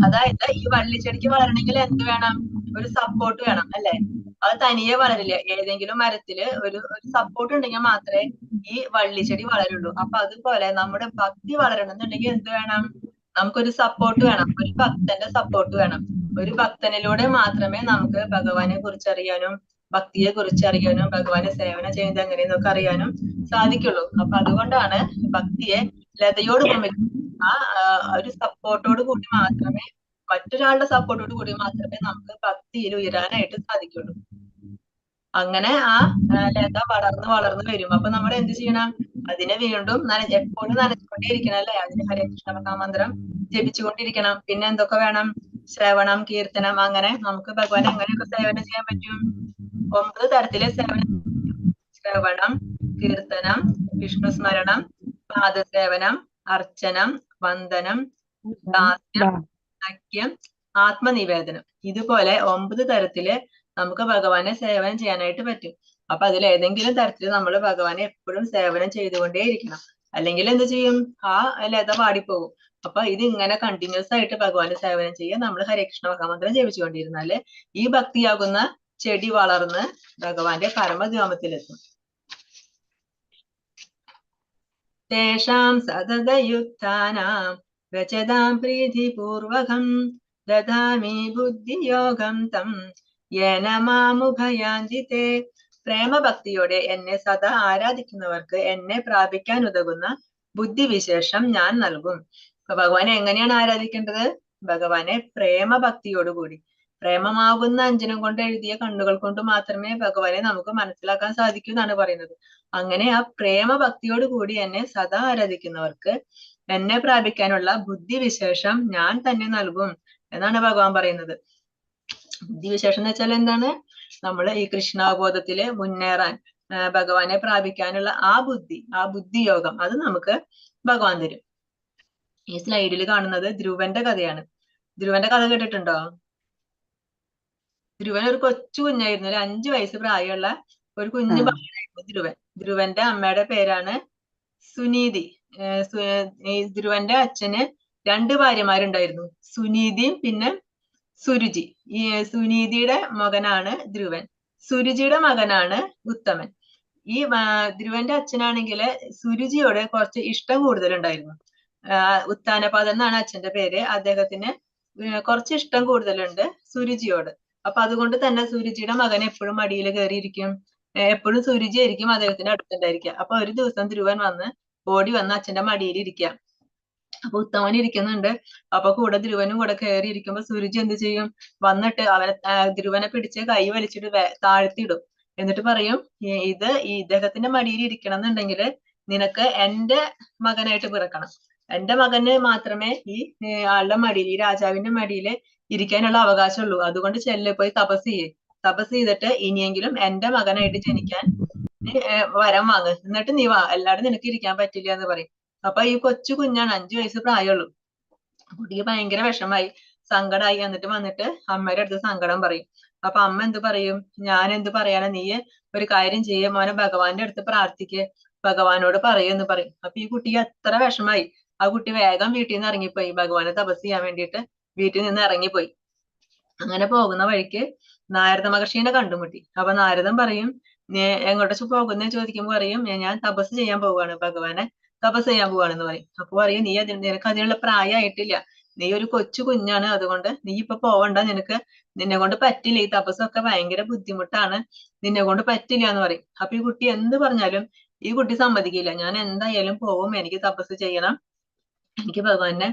[SPEAKER 4] അതായത് ഈ വള്ളിച്ചെടിക്ക് വളരണമെങ്കിൽ എന്ത് വേണം? ഒരു സപ്പോർട്ട് വേണം അല്ലെ? അത് തനിയെ വളരില്ല. ഏതെങ്കിലും മരത്തില് ഒരു സപ്പോർട്ട് ഉണ്ടെങ്കിൽ മാത്രമേ ഈ വള്ളിച്ചെടി വളരുള്ളൂ. അപ്പൊ അതുപോലെ നമ്മുടെ ഭക്തി വളരണമെന്നുണ്ടെങ്കിൽ എന്ത് വേണം? നമുക്കൊരു സപ്പോർട്ട് വേണം, ഒരു ഭക്തന്റെ സപ്പോർട്ട് വേണം. ഒരു ഭക്തനിലൂടെ മാത്രമേ നമുക്ക് ഭഗവാനെ കുറിച്ച് അറിയാനും ഭക്തിയെ കുറിച്ച് അറിയാനും ഭഗവാനെ സേവനം ചെയ്യുന്നത് എങ്ങനെയെന്നൊക്കെ അറിയാനും സാധിക്കുള്ളൂ. അപ്പൊ അതുകൊണ്ടാണ് ഭക്തിയെ ലതയോട് ഉപമിക്കുന്നത്. ആ ഒരു സപ്പോർട്ടോട് കൂടി മാത്രമേ, മറ്റൊരാളുടെ സപ്പോർട്ടോട് കൂടി മാത്രമേ നമുക്ക് ഭക്തിയിൽ ഉയരാനായിട്ട് സാധിക്കുള്ളൂ. അങ്ങനെ ആ ലത വളർന്ന് വരും. അപ്പൊ നമ്മൾ എന്ത് ചെയ്യണം? അതിനെ വീണ്ടും എപ്പോഴും നനച്ചുകൊണ്ടേയിരിക്കണം അല്ലെ? അതിന് ഹരേ കൃഷ്ണ മഹാമന്ത്രം ജപിച്ചുകൊണ്ടിരിക്കണം. പിന്നെ എന്തൊക്കെ വേണം? ശ്രവണം, കീർത്തനം. അങ്ങനെ നമുക്ക് ഭഗവാൻ എങ്ങനെയൊക്കെ സേവനം ചെയ്യാൻ പറ്റും? 9 തരത്തിലെ സേവനം: ശ്രവണം, കീർത്തനം, വിഷ്ണു സ്മരണം, പാദസേവനം, അർച്ചനം, വന്ദനം, ദാസ്യം, സഖ്യം, ആത്മനിവേദനം. ഇതുപോലെ 9 തരത്തില് നമുക്ക് ഭഗവാനെ സേവനം ചെയ്യാനായിട്ട് പറ്റും. അപ്പൊ അതിൽ ഏതെങ്കിലും തരത്തിൽ നമ്മൾ ഭഗവാനെ എപ്പോഴും സേവനം ചെയ്തുകൊണ്ടേയിരിക്കണം. അല്ലെങ്കിൽ എന്ത് ചെയ്യും? ആ ലത പാടിപ്പോകും. അപ്പൊ ഇത് ഇങ്ങനെ കണ്ടിന്യൂസ് ആയിട്ട് ഭഗവാന് സേവനം ചെയ്യാൻ നമ്മൾ ഹരേ കൃഷ്ണ മഹാമന്ത്രം ജപിച്ചുകൊണ്ടിരുന്നാല് ഈ ഭക്തിയാകുന്ന ചെടി വളർന്ന് ഭഗവാന്റെ പരമധാമത്തിലെത്തും. തേഷാം സതതയുക്താനാം രചതാം പ്രീതിപൂർവകം ദദാമി ബുദ്ധിയോഗം തം യേന മാമുഭയാന്തിതേ. പ്രേമഭക്തിയോടെ എന്നെ സദാ ആരാധിക്കുന്നവർക്ക് എന്നെ പ്രാപിക്കാൻ ഉതകുന്ന ബുദ്ധിവിശേഷം ഞാൻ നൽകും. അപ്പൊ ഭഗവാനെ എങ്ങനെയാണ് ആരാധിക്കേണ്ടത്? ഭഗവാനെ പ്രേമഭക്തിയോടുകൂടി, പ്രേമമാകുന്ന അഞ്ജനം കൊണ്ട് എഴുതിയ കണ്ണുകൾ കൊണ്ട് മാത്രമേ ഭഗവാനെ നമുക്ക് മനസ്സിലാക്കാൻ സാധിക്കൂ എന്നാണ് പറയുന്നത്. അങ്ങനെ ആ പ്രേമഭക്തിയോട് കൂടി എന്നെ സദാ ആരാധിക്കുന്നവർക്ക് എന്നെ പ്രാപിക്കാനുള്ള ബുദ്ധിവിശേഷം ഞാൻ തന്നെ നൽകും എന്നാണ് ഭഗവാൻ പറയുന്നത്. ബുദ്ധിവിശേഷം എന്ന് വെച്ചാൽ എന്താണ്? നമ്മൾ ഈ കൃഷ്ണാവബോധത്തില് മുന്നേറാൻ, ഭഗവാനെ പ്രാപിക്കാനുള്ള ആ ബുദ്ധിയോഗം അത് നമുക്ക് ഭഗവാൻ തരും. ഈ സ്ലൈഡിൽ കാണുന്നത് ധ്രുവന്റെ കഥയാണ്. ധ്രുവന്റെ കഥ കേട്ടിട്ടുണ്ടോ? ധ്രുവൻ ഒരു കൊച്ചു കുഞ്ഞായിരുന്നു. ഒരു 5 വയസ്സ് പ്രായമുള്ള ഒരു കുഞ്ഞു ബാലനായിരുന്നു ധ്രുവന്റെ അമ്മയുടെ പേരാണ് സുനീതി. ധ്രുവന്റെ അച്ഛന് 2 ഭാര്യമാരുണ്ടായിരുന്നു, സുനീതിയും പിന്നെ സുരുചി. ഈ സുനീതിയുടെ മകനാണ് ധ്രുവൻ, സുരുചിയുടെ മകനാണ് ഉത്തമൻ. ഈ ധ്രുവന്റെ അച്ഛനാണെങ്കില് സുരുചിയോട് കുറച്ച് ഇഷ്ടം കൂടുതലുണ്ടായിരുന്നു. ഉത്താനപാദൻ എന്നാണ് അച്ഛന്റെ പേര്. അദ്ദേഹത്തിന് കുറച്ച് ഇഷ്ടം കൂടുതലുണ്ട് സുരുചിയോട്. അപ്പൊ അതുകൊണ്ട് തന്നെ സുരുചിയുടെ മകൻ എപ്പോഴും മടിയിൽ കയറിയിരിക്കും, എപ്പോഴും സുരുചി ആയിരിക്കും അദ്ദേഹത്തിന്റെ അടുത്തുണ്ടായിരിക്കുക. അപ്പൊ ഒരു ദിവസം ധ്രുവൻ ഓടി വന്ന് അച്ഛന്റെ മടിയിൽ ഇരിക്കുക. അപ്പൊ ഉത്തമൻ ഇരിക്കുന്നുണ്ട്. അപ്പൊ കൂടെ ധ്രുവനും കൂടെ കയറി ഇരിക്കുമ്പോ സുരുചി എന്ത് ചെയ്യും? വന്നിട്ട് ധ്രുവനെ പിടിച്ച് കൈ വലിച്ചിട്ട് താഴ്ത്തിയിടും. എന്നിട്ട് പറയും, ഇത് ഇദ്ദേഹത്തിന്റെ മടിയിൽ ഇരിക്കണം എന്നുണ്ടെങ്കിൽ നിനക്ക് എന്റെ മകനായിട്ട് പിറക്കണം. എന്റെ മകന് മാത്രമേ ഈ ആളുടെ മടിയിൽ, ഈ രാജാവിന്റെ മടിയിൽ ഇരിക്കാനുള്ള അവകാശമുള്ളൂ. അതുകൊണ്ട് പോയി തപസ് ചെയ്തിട്ട് ഇനിയെങ്കിലും എന്റെ മകനായിട്ട് ജനിക്കാൻ വരം വാങ്ങ്, എന്നിട്ട് നീ വാ, അല്ലാതെ നിനക്ക് ഇരിക്കാൻ പറ്റില്ല എന്ന് പറയും. അപ്പൊ ഈ കൊച്ചു കുഞ്ഞാണ്, 5 വയസ്സ് പ്രായമുള്ളൂ. കുട്ടിക്ക് ഭയങ്കര വിഷമായി, സങ്കടമായി. എന്നിട്ട് വന്നിട്ട് അമ്മയുടെ അടുത്ത് സങ്കടം പറയും. അപ്പൊ അമ്മ എന്ത് പറയും? ഞാൻ എന്ത് പറയാനാ, നീ ഒരു കാര്യം ചെയ്യ മോനെ, ഭഗവാന്റെ അടുത്ത് പ്രാർത്ഥിക്ക്, ഭഗവാനോട് പറയുമെന്ന് പറയും. അപ്പൊ ഈ കുട്ടിക്ക് അത്ര വിഷമായി. ആ കുട്ടി വേഗം വീട്ടിൽ നിന്ന് ഇറങ്ങിപ്പോയി, ഭഗവാനെ തപസ് ചെയ്യാൻ വേണ്ടിയിട്ട് വീട്ടിൽ നിന്ന് ഇറങ്ങിപ്പോയി. അങ്ങനെ പോകുന്ന വഴിക്ക് നാരദ മഹർഷീനെ കണ്ടുമുട്ടി. അപ്പൊ നാരദൻ പറയും, എങ്ങോട്ട് പോകുന്ന ചോദിക്കുമ്പോ പറയും, ഞാൻ തപസ് ചെയ്യാൻ പോവാണ്, ഭഗവാനെ തപസ് ചെയ്യാൻ പോവാണെന്ന് പറയും. അപ്പൊ പറയും, നിനക്ക് അതിനുള്ള പ്രായമായിട്ടില്ല, നീ ഒരു കൊച്ചു കുഞ്ഞാണ്, അതുകൊണ്ട് നീ ഇപ്പൊ പോവണ്ട, നിന്നെ കൊണ്ട് പറ്റില്ല, ഈ തപസ്സൊക്കെ ഭയങ്കര ബുദ്ധിമുട്ടാണ്, നിന്നെ കൊണ്ട് പറ്റില്ല എന്ന് പറയും. അപ്പൊ ഈ കുട്ടി എന്ത് പറഞ്ഞാലും ഈ കുട്ടി സമ്മതിക്കില്ല. ഞാൻ എന്തായാലും പോവും, എനിക്ക് തപസ് ചെയ്യണം, എനിക്ക് ഭഗവാനെ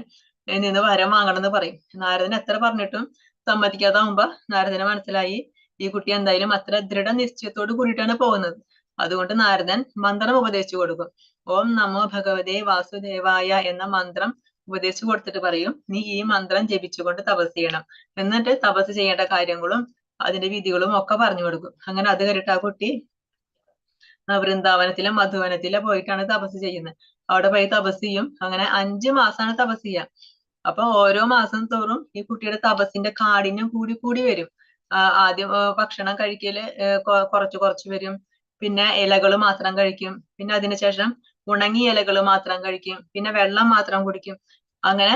[SPEAKER 4] നിന്ന് വരം വാങ്ങണം എന്ന് പറയും. നാരദൻ എത്ര പറഞ്ഞിട്ടും സമ്മതിക്കാതാവുമ്പോ നാരദന് മനസ്സിലായി ഈ കുട്ടി എന്തായാലും അത്ര ദൃഢനിശ്ചയത്തോട് കൂടിയിട്ടാണ് പോകുന്നത്. അതുകൊണ്ട് നാരദൻ മന്ത്രം ഉപദേശിച്ചു കൊടുക്കും. ഓം നമോ ഭഗവതേ വാസുദേവായ എന്ന മന്ത്രം ഉപദേശിച്ചു കൊടുത്തിട്ട് പറയും, നീ ഈ മന്ത്രം ജപിച്ചുകൊണ്ട് തപസ് ചെയ്യണം. എന്നിട്ട് തപസ് ചെയ്യേണ്ട കാര്യങ്ങളും അതിന്റെ വിധികളും ഒക്കെ പറഞ്ഞു കൊടുക്കും. അങ്ങനെ അത് കഴിഞ്ഞിട്ട് ആ കുട്ടി വൃന്ദാവനത്തിലെ മധുവനത്തിലെ പോയിട്ടാണ് തപസ് ചെയ്യുന്നത്. അവിടെ പോയി തപസ് ചെയ്യും. അങ്ങനെ 5 മാസമാണ് തപസ് ചെയ്യുക. അപ്പൊ ഓരോ മാസം തോറും ഈ കുട്ടിയുടെ തപസ്സിന്റെ കാഠിന്യം കൂടി കൂടി വരും. ആദ്യം ഭക്ഷണം കഴിക്കല് കുറച്ച് കുറച്ച് വരും. പിന്നെ ഇലകൾ മാത്രം കഴിക്കും. പിന്നെ അതിനുശേഷം ഉണങ്ങിയ ഇലകൾ മാത്രം കഴിക്കും. പിന്നെ വെള്ളം മാത്രം കുടിക്കും. അങ്ങനെ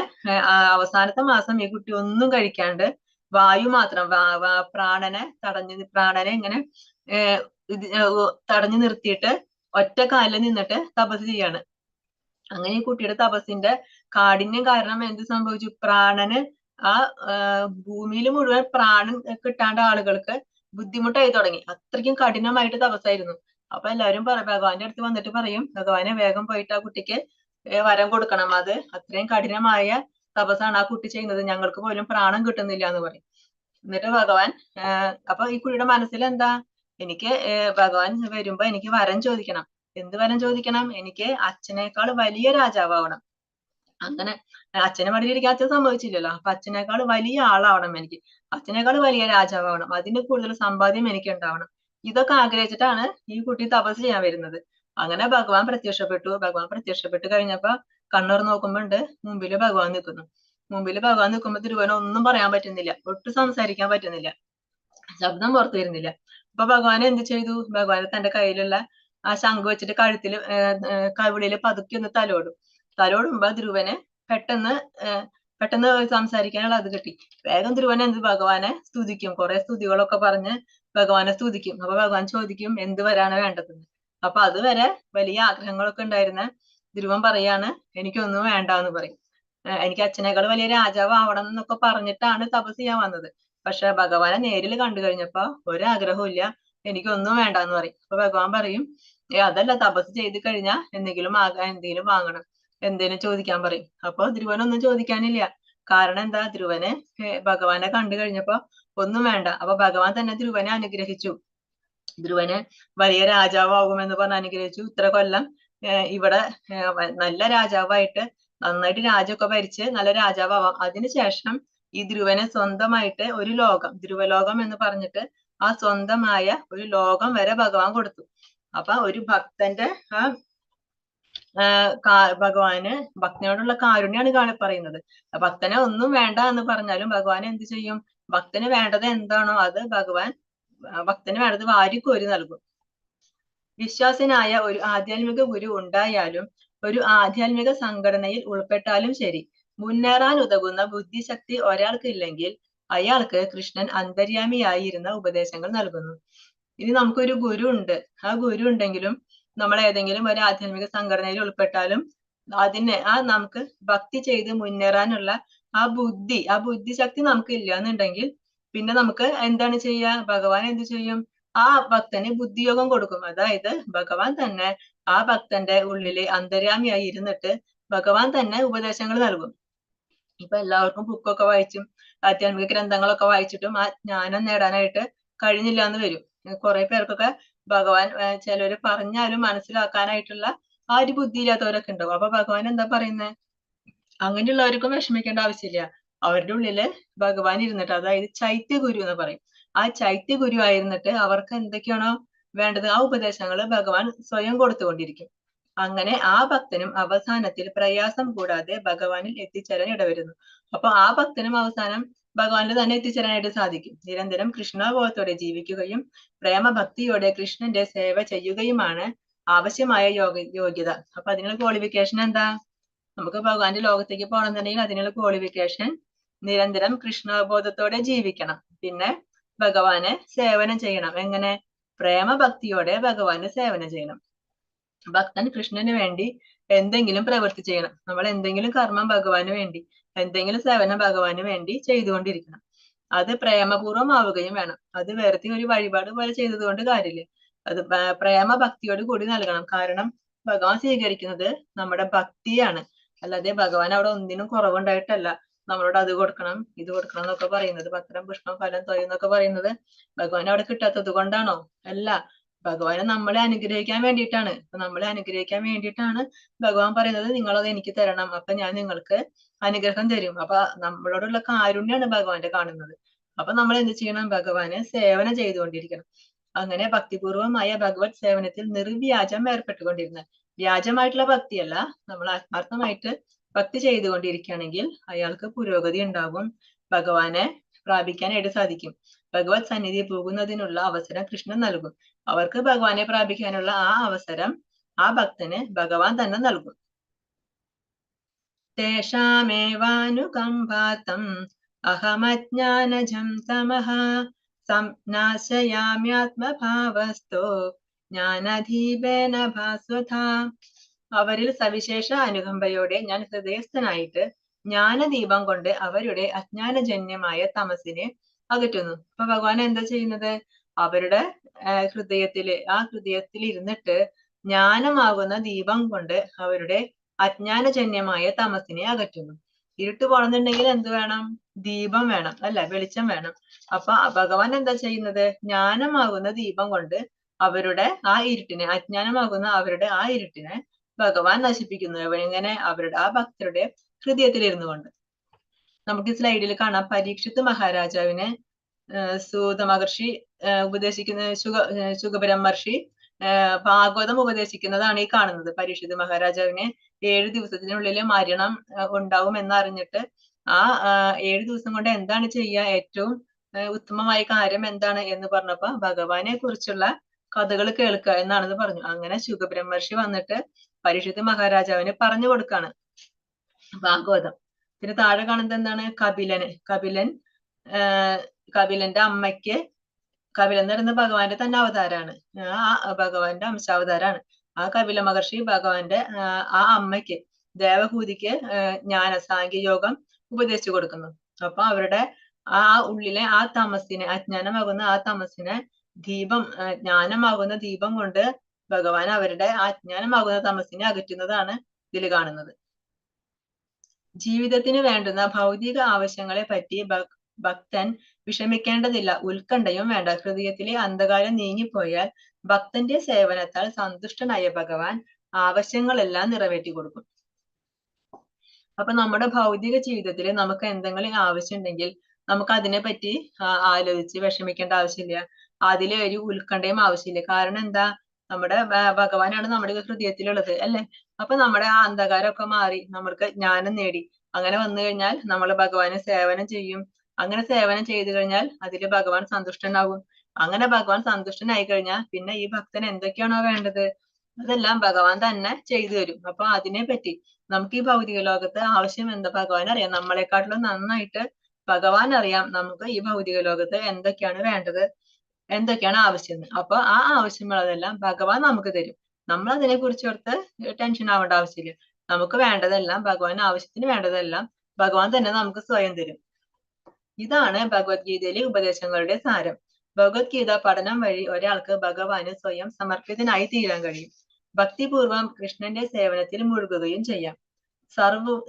[SPEAKER 4] അവസാനത്തെ മാസം ഈ കുട്ടി ഒന്നും കഴിക്കാണ്ട് വായു മാത്രം പ്രാണനെ ഇങ്ങനെ തടഞ്ഞു നിർത്തിയിട്ട് ഒറ്റ കാലിൽ നിന്നിട്ട് തപസ് ചെയ്യാണ്. അങ്ങനെ ഈ കുട്ടിയുടെ തപസ്സിന്റെ കാഠിന്യം കാരണം എന്ത് സംഭവിച്ചു? പ്രാണന് ഭൂമിയിൽ മുഴുവൻ പ്രാണൻ കിട്ടാണ്ട ആളുകൾക്ക് ബുദ്ധിമുട്ടായി തുടങ്ങി. അത്രയ്ക്കും കഠിനമായിട്ട് തപസ്സായിരുന്നു. അപ്പൊ എല്ലാവരും ഭഗവാന്റെ അടുത്ത് വന്നിട്ട് പറയും, ഭഗവാനെ വേഗം പോയിട്ട് ആ കുട്ടിക്ക് വരം കൊടുക്കണം, അത് അത്രയും കഠിനമായ തപസ്സാണ് ആ കുട്ടി ചെയ്യുന്നത്, ഞങ്ങൾക്ക് പോലും പ്രാണൻ കിട്ടുന്നില്ല എന്ന് പറയും. എന്നിട്ട് ഭഗവാൻ അപ്പൊ ഈ കുട്ടിയുടെ മനസ്സിൽ എന്താ, എനിക്ക് ഭഗവാൻ വരുമ്പോ എനിക്ക് വരം ചോദിക്കണം. എന്ത് വരം ചോദിക്കണം? എനിക്ക് അച്ഛനേക്കാൾ വലിയ രാജാവണം. അങ്ങനെ അച്ഛനെ മടിയിലിരിക്കാൻ അച്ഛൻ സംഭവിച്ചില്ലല്ലോ. അപ്പൊ അച്ഛനേക്കാൾ വലിയ ആളാവണം എനിക്ക്, അച്ഛനേക്കാൾ വലിയ രാജാവണം, അതിന് കൂടുതൽ സമ്പാദ്യം എനിക്ക് ഉണ്ടാവണം. ഇതൊക്കെ ആഗ്രഹിച്ചിട്ടാണ് ഈ കുട്ടി തപസ് ചെയ്യാൻ വരുന്നത്. അങ്ങനെ ഭഗവാൻ പ്രത്യക്ഷപ്പെട്ടു. ഭഗവാൻ പ്രത്യക്ഷപ്പെട്ട് കഴിഞ്ഞപ്പോ കണ്ണൂർ നോക്കുമ്പോണ്ട് മുമ്പില് ഭഗവാൻ നിൽക്കുന്നു. മുമ്പിൽ ഭഗവാൻ നിൽക്കുമ്പോ ധ്രുവന് ഒന്നും പറയാൻ പറ്റുന്നില്ല, ഒട്ടും സംസാരിക്കാൻ പറ്റുന്നില്ല, ശബ്ദം പുറത്തു വരുന്നില്ല. അപ്പൊ ഭഗവാൻ എന്ത് ചെയ്തു? ഭഗവാൻ തന്റെ കയ്യിലുള്ള ആ ശംഖ് വെച്ചിട്ട് കഴുത്തില് കവിളില് പതുക്കി ഒന്ന് തലോടുമ്പോ ധ്രുവന് പെട്ടെന്ന് സംസാരിക്കാനുള്ള അത് കിട്ടി. വേഗം ധ്രുവൻ ഭഗവാനെ സ്തുതിക്കും, കുറെ സ്തുതികളൊക്കെ പറഞ്ഞ് ഭഗവാനെ സ്തുതിക്കും. അപ്പൊ ഭഗവാൻ ചോദിക്കും എന്ത് വരാണ് വേണ്ടതെന്ന്. അപ്പൊ അതുവരെ വലിയ ആഗ്രഹങ്ങളൊക്കെ ഉണ്ടായിരുന്ന ധ്രുവൻ പറയാണ് എനിക്കൊന്നും വേണ്ടെന്ന് പറയും. എനിക്ക് അച്ഛനേക്കാൾ വലിയ രാജാവ് ആവണം എന്നൊക്കെ പറഞ്ഞിട്ടാണ് തപസ് ചെയ്യാൻ വന്നത്. പക്ഷെ ഭഗവാനെ നേരിൽ കണ്ടു കഴിഞ്ഞപ്പോ ഒരാഗ്രഹവും ഇല്ല, എനിക്കൊന്നും വേണ്ടെന്ന് പറയും. അപ്പൊ ഭഗവാൻ പറയും അതല്ല, തപസ് ചെയ്ത് കഴിഞ്ഞാൽ എന്തെങ്കിലും വാങ്ങണം, എന്തേലും ചോദിക്കാൻ പറയും. അപ്പൊ ധ്രുവനൊന്നും ചോദിക്കാനില്ല. കാരണം എന്താ? ധ്രുവന് ഭഗവാനെ കണ്ടു കഴിഞ്ഞപ്പോ ഒന്നും വേണ്ട. അപ്പൊ ഭഗവാൻ തന്നെ ധ്രുവനെ അനുഗ്രഹിച്ചു. ധ്രുവന് വലിയ രാജാവാകുമെന്ന് പറഞ്ഞ് അനുഗ്രഹിച്ചു. ഇത്ര കൊല്ലം ഇവിടെ നല്ല രാജാവായിട്ട് നന്നായിട്ട് രാജ്യമൊക്കെ ഭരിച്ച് നല്ല രാജാവാം. അതിനുശേഷം ഈ ധ്രുവന് സ്വന്തമായിട്ട് ഒരു ലോകം, ധ്രുവലോകം എന്ന് പറഞ്ഞിട്ട് ആ സ്വന്തമായ ഒരു ലോകം വരെ ഭഗവാൻ കൊടുത്തു. അപ്പൊ ഒരു ഭക്തന്റെ ഭഗവാന് ഭക്തനോടുള്ള കാരുണ്യാണ് പറയുന്നത്. ഭക്തനെ ഒന്നും വേണ്ട എന്ന് പറഞ്ഞാലും ഭഗവാൻ എന്ത് ചെയ്യും? ഭക്തന് വേണ്ടത് എന്താണോ അത് ഭക്തന് വേണ്ടത് വാരിക്കോരി നൽകും. വിശ്വാസനായ ഒരു ആധ്യാത്മിക ഗുരു ഉണ്ടായാലും ഒരു ആധ്യാത്മിക സംഘടനയിൽ ഉൾപ്പെട്ടാലും ശരി, മുന്നേറാൻ ഉതകുന്ന ബുദ്ധിശക്തി ഒരാൾക്ക് ഇല്ലെങ്കിൽ അയാൾക്ക് കൃഷ്ണൻ അന്തര്യാമിയായിരുന്ന ഉപദേശങ്ങൾ നൽകുന്നു. ഇനി നമുക്കൊരു ഗുരു ഉണ്ട്, ആ ഗുരു ഉണ്ടെങ്കിലും നമ്മൾ ഏതെങ്കിലും ഒരു ആധ്യാത്മിക സംഘടനയിൽ ഉൾപ്പെട്ടാലും നമുക്ക് ഭക്തി ചെയ്ത് മുന്നേറാനുള്ള ആ ബുദ്ധിശക്തി നമുക്ക് ഇല്ല എന്നുണ്ടെങ്കിൽ പിന്നെ നമുക്ക് എന്താണ് ചെയ്യുക? ഭഗവാൻ എന്ത് ചെയ്യും? ആ ഭക്തന് ബുദ്ധിയോഗം കൊടുക്കും. അതായത് ഭഗവാൻ തന്നെ ആ ഭക്തന്റെ ഉള്ളില് അന്തര്യാമിയായി ഇരുന്നിട്ട് ഭഗവാൻ തന്നെ ഉപദേശങ്ങൾ നൽകും. ഇപ്പൊ എല്ലാവർക്കും ബുക്കൊക്കെ വായിച്ചും ആധ്യാത്മിക ഗ്രന്ഥങ്ങളൊക്കെ വായിച്ചിട്ടും ആ ജ്ഞാനം നേടാനായിട്ട് കഴിഞ്ഞില്ല എന്ന് വരും. കുറെ പേർക്കൊക്കെ ഭഗവാൻ ചിലര് പറഞ്ഞാലും മനസ്സിലാക്കാനായിട്ടുള്ള ആ ഒരു ബുദ്ധിയില്ലാത്തവരൊക്കെ ഉണ്ടാവും. അപ്പൊ ഭഗവാൻ എന്താ പറയുന്നത്? അങ്ങനെയുള്ളവർക്കും വിഷമിക്കേണ്ട ആവശ്യമില്ല. അവരുടെ ഉള്ളില് ഭഗവാൻ ഇരുന്നിട്ട്, അതായത് ചൈത്യ ഗുരു എന്ന് പറയും, ആ ചൈത്യ ഗുരു ആയിരുന്നിട്ട് അവർക്ക് എന്തൊക്കെയാണോ വേണ്ടത് ആ ഉപദേശങ്ങൾ ഭഗവാൻ സ്വയം കൊടുത്തുകൊണ്ടിരിക്കും. അങ്ങനെ ആ ഭക്തനും അവസാനത്തിൽ പ്രയാസം കൂടാതെ ഭഗവാനിൽ എത്തിച്ചേരാൻ ഇടവരുന്നു. അപ്പൊ ആ ഭക്തനും അവസാനം ഭഗവാനിൽ തന്നെ എത്തിച്ചേരാനായിട്ട് സാധിക്കും. നിരന്തരം കൃഷ്ണാബോധത്തോടെ ജീവിക്കുകയും പ്രേമഭക്തിയോടെ കൃഷ്ണന്റെ സേവ ചെയ്യുകയുമാണ് ആവശ്യമായ യോഗ്യത. അപ്പൊ അതിനുള്ള ക്വാളിഫിക്കേഷൻ എന്താ? നമുക്ക് ഭഗവാന്റെ ലോകത്തേക്ക് പോകണമെന്നുണ്ടെങ്കിൽ അതിനുള്ള ക്വാളിഫിക്കേഷൻ നിരന്തരം കൃഷ്ണബോധത്തോടെ ജീവിക്കണം, പിന്നെ ഭഗവാനെ സേവനം ചെയ്യണം. എങ്ങനെ? പ്രേമഭക്തിയോടെ ഭഗവാന് സേവനം ചെയ്യണം. ഭക്തൻ കൃഷ്ണന് വേണ്ടി എന്തെങ്കിലും പ്രവൃത്തി ചെയ്യണം. നമ്മൾ എന്തെങ്കിലും കർമ്മം ഭഗവാന് വേണ്ടി, എന്തെങ്കിലും സേവനം ഭഗവാന് വേണ്ടി ചെയ്തുകൊണ്ടിരിക്കണം. അത് പ്രേമപൂർവ്വം ആവുകയും വേണം. അത് വെറുതെ ഒരു വഴിപാട് പോലെ ചെയ്തത് കൊണ്ട് കാര്യമില്ല. അത് പ്രേമ ഭക്തിയോട് കൂടി നൽകണം. കാരണം ഭഗവാൻ സ്വീകരിക്കുന്നത് നമ്മുടെ ഭക്തിയാണ്. അല്ലാതെ ഭഗവാൻ അവിടെ ഒന്നിനും കുറവുണ്ടായിട്ടല്ല നമ്മളോട് അത് കൊടുക്കണം ഇത് കൊടുക്കണം എന്നൊക്കെ പറയുന്നത്. പത്രം പുഷ്പം ഫലം തോയം എന്നൊക്കെ പറയുന്നത് ഭഗവാൻ അവിടെ കിട്ടാത്തത് കൊണ്ടാണോ? അല്ല, ഭഗവാനെ നമ്മളെ അനുഗ്രഹിക്കാൻ വേണ്ടിയിട്ടാണ്. അപ്പൊ നമ്മളെ അനുഗ്രഹിക്കാൻ വേണ്ടിയിട്ടാണ് ഭഗവാൻ പറയുന്നത് നിങ്ങളത് എനിക്ക് തരണം, അപ്പൊ ഞാൻ നിങ്ങൾക്ക് അനുഗ്രഹം തരും. അപ്പൊ നമ്മളോടുള്ള കാരുണ്യാണ് ഭഗവാന്റെ കാണുന്നത്. അപ്പൊ നമ്മൾ എന്ത് ചെയ്യണം? ഭഗവാനെ സേവനം ചെയ്തുകൊണ്ടിരിക്കണം. അങ്ങനെ ഭക്തിപൂർവമായ ഭഗവത് സേവനത്തിൽ നിർവ്യാജം ഏർപ്പെട്ടുകൊണ്ടിരുന്നത്. വ്യാജമായിട്ടുള്ള ഭക്തിയല്ല, നമ്മൾ ആത്മാർത്ഥമായിട്ട് ഭക്തി ചെയ്തുകൊണ്ടിരിക്കുകയാണെങ്കിൽ അയാൾക്ക് പുരോഗതി ഉണ്ടാകും, ഭഗവാനെ പ്രാപിക്കാനായിട്ട് സാധിക്കും. ഭഗവത് സന്നിധി പോകുന്നതിനുള്ള അവസരം കൃഷ്ണൻ നൽകും. അവർക്ക് ഭഗവാനെ പ്രാപിക്കാനുള്ള ആ അവസരം ആ ഭക്തന് ഭഗവാൻ തന്നെ നൽകും. തേഷാമേവാനുകമ്പാതം അഹമജ്ഞാനജം തമഃ നാശയാമ്യാത്മഭാവസ്ഥോ ജ്ഞാനദീപേന ഭാസ്വതാ. അവരിൽ സവിശേഷ അനുകമ്പയോടെ ഞാൻ ഹൃദയസ്ഥനായിട്ട് ജ്ഞാനദീപം കൊണ്ട് അവരുടെ അജ്ഞാനജന്യമായ തമസിനെ അകറ്റുന്നു. അപ്പൊ ഭഗവാൻ എന്താ ചെയ്യുന്നത്? അവരുടെ ഹൃദയത്തിൽ ഇരുന്നിട്ട് ജ്ഞാനമാകുന്ന ദീപം കൊണ്ട് അവരുടെ അജ്ഞാനജന്യമായ തമസിനെ അകറ്റുന്നു. ഇരുട്ട് പോണെന്നുണ്ടെങ്കിൽ എന്ത് വേണം? ദീപം വേണം, അല്ല, വെളിച്ചം വേണം. അപ്പൊ ഭഗവാൻ എന്താ ചെയ്യുന്നത്? ജ്ഞാനമാകുന്ന ദീപം കൊണ്ട് അവരുടെ ആ ഇരുട്ടിനെ, അജ്ഞാനമാകുന്ന അവരുടെ ആ ഇരുട്ടിനെ ഭഗവാൻ നശിപ്പിക്കുന്നു. എങ്ങനെ? അവരുടെ ആ ഭക്തരുടെ ഹൃദയത്തിൽ ഇരുന്നു കൊണ്ട്. നമുക്ക് ഈ സ്ലൈഡിൽ കാണാം, പരീക്ഷിത് മഹാരാജാവിനെ സൂത മഹർഷി ഉപദേശിക്കുന്ന ശുഗബ്രഹ്മർഷി ഭാഗവതം ഉപദേശിക്കുന്നതാണ് ഈ കാണുന്നത്. പരീക്ഷിത് മഹാരാജാവിനെ 7 ദിവസത്തിനുള്ളിൽ മരണം ഉണ്ടാവും എന്നറിഞ്ഞിട്ട് ആ 7 ദിവസം കൊണ്ട് എന്താണ് ചെയ്യുക, ഏറ്റവും ഉത്തമമായ കാര്യം എന്താണ് എന്ന് പറഞ്ഞപ്പോ ഭഗവാനെ കുറിച്ചുള്ള കഥകൾ കേൾക്കുക എന്നാണെന്ന് പറഞ്ഞു. അങ്ങനെ ശുഗബ്രഹ്മർഷി വന്നിട്ട് പരീക്ഷിത് മഹാരാജാവിന് പറഞ്ഞു കൊടുക്കാണ് ഭാഗവതം. പിന്നെ താഴെ കാണുന്നത് എന്താണ്? കപിലന്റെ അമ്മയ്ക്ക്, കപിലൻ എന്ന് പറയുന്നത് ഭഗവാന്റെ തന്നെ അവതാരാണ്, ആ ഭഗവാന്റെ അംശാവതാരാണ്. ആ കപില മഹർഷി ഭഗവാന്റെ ആ അമ്മയ്ക്ക്, ദേവഹൂതിക്ക് സാഖ്യയോഗം ഉപദേശിച്ചു കൊടുക്കുന്നു. അപ്പൊ അവരുടെ ആ ഉള്ളിലെ ആ തമസിനെ, അജ്ഞാനമാകുന്ന ആ തമസിനെ ജ്ഞാനമാകുന്ന ദീപം കൊണ്ട് ഭഗവാൻ അവരുടെ ആ അജ്ഞാനമാകുന്ന തമസിനെ അകറ്റുന്നതാണ് ഇതിൽ കാണുന്നത്. ജീവിതത്തിന് വേണ്ടുന്ന ഭൗതിക ആവശ്യങ്ങളെ പറ്റി ഭക്തൻ വിഷമിക്കേണ്ടതില്ല, ഉത്കണ്ഠയും വേണ്ട. ഹൃദയത്തിലെ അന്ധകാരം നീങ്ങിപ്പോയാൽ ഭക്തന്റെ സേവനത്താൽ സന്തുഷ്ടനായ ഭഗവാൻ ആവശ്യങ്ങളെല്ലാം നിറവേറ്റി കൊടുക്കും. അപ്പൊ നമ്മുടെ ഭൗതിക ജീവിതത്തിൽ നമുക്ക് എന്തെങ്കിലും ആവശ്യമുണ്ടെങ്കിൽ നമുക്ക് അതിനെ പറ്റി ആലോചിച്ച് വിഷമിക്കേണ്ട ആവശ്യമില്ല, അതിലെ ഒരു ഉത്കണ്ഠയും ആവശ്യമില്ല. കാരണം എന്താ? നമ്മുടെ ഭഗവാനാണ് നമ്മുടെ ഹൃദയത്തിലുള്ളത്, അല്ലെ? അപ്പൊ നമ്മുടെ ആ അന്ധകാരമൊക്കെ മാറി നമ്മൾക്ക് ജ്ഞാനം നേടി. അങ്ങനെ വന്നു കഴിഞ്ഞാൽ നമ്മൾ ഭഗവാനെ സേവനം ചെയ്യും. അങ്ങനെ സേവനം ചെയ്തു കഴിഞ്ഞാൽ അതില് ഭഗവാൻ സന്തുഷ്ടനാകും. അങ്ങനെ ഭഗവാൻ സന്തുഷ്ടനായി കഴിഞ്ഞാൽ പിന്നെ ഈ ഭക്തൻ എന്തൊക്കെയാണോ വേണ്ടത് അതെല്ലാം ഭഗവാൻ തന്നെ ചെയ്തു തരും. അപ്പൊ അതിനെ പറ്റി നമുക്ക് ഈ ഭൗതിക ലോകത്ത് ആവശ്യം എന്താ ഭഗവാൻ അറിയാം. നമ്മളെക്കാട്ടിലും നന്നായിട്ട് ഭഗവാൻ അറിയാം നമുക്ക് ഈ ഭൗതിക ലോകത്ത് എന്തൊക്കെയാണ് വേണ്ടത്, എന്തൊക്കെയാണ് ആവശ്യം. അപ്പൊ ആ ആവശ്യമുള്ളതെല്ലാം ഭഗവാൻ നമുക്ക് തരും. നമ്മൾ അതിനെ കുറിച്ച് ഓർത്ത് ടെൻഷൻ ആവേണ്ട ആവശ്യമില്ല. നമുക്ക് വേണ്ടതെല്ലാം, ഭഗവാൻ ആവശ്യത്തിന് വേണ്ടതെല്ലാം ഭഗവാൻ തന്നെ നമുക്ക് സ്വയം തരും. ഇതാണ് ഭഗവത്ഗീതയിലെ ഉപദേശങ്ങളുടെ സാരം. ഭഗവത്ഗീത പഠനം വഴി ഒരാൾക്ക് ഭഗവാന് സ്വയം സമർപ്പിതനായി തീരാൻ കഴിയും. ഭക്തിപൂർവം കൃഷ്ണന്റെ സേവനത്തിൽ മുഴുകുകയും ചെയ്യാം.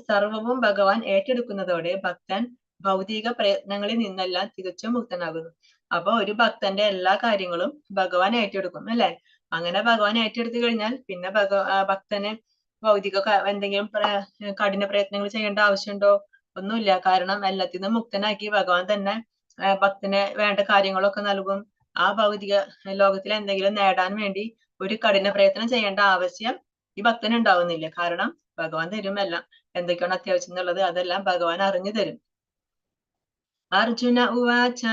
[SPEAKER 4] സർവവും ഭഗവാൻ ഏറ്റെടുക്കുന്നതോടെ ഭക്തൻ ഭൗതിക പ്രയത്നങ്ങളിൽ നിന്നെല്ലാം തികച്ചും മുക്തനാകുന്നു. അപ്പൊ ഒരു ഭക്തന്റെ എല്ലാ കാര്യങ്ങളും ഭഗവാൻ ഏറ്റെടുക്കും, അല്ലെ? അങ്ങനെ ഭഗവാൻ ഏറ്റെടുത്തു കഴിഞ്ഞാൽ പിന്നെ ഭക്തന് ഭൗതിക എന്തെങ്കിലും കഠിന പ്രയത്നങ്ങൾ ചെയ്യേണ്ട ആവശ്യമുണ്ടോ? ഒന്നുമില്ല. കാരണം എല്ലാത്തിനും മുക്തനാക്കി ഭഗവാൻ തന്നെ ഭക്തന് വേണ്ട കാര്യങ്ങളൊക്കെ നൽകും. ആ ഭൗതിക ലോകത്തിൽ എന്തെങ്കിലും നേടാൻ വേണ്ടി ഒരു കഠിന പ്രയത്നം ചെയ്യേണ്ട ആവശ്യം ഈ ഭക്തന് ഉണ്ടാവുന്നില്ല. കാരണം ഭഗവാൻ തരുമെല്ലാം. എന്തൊക്കെയാണ് അത്യാവശ്യം എന്നുള്ളത് അതെല്ലാം ഭഗവാൻ അറിഞ്ഞു തരും. അർജുന ഉവാച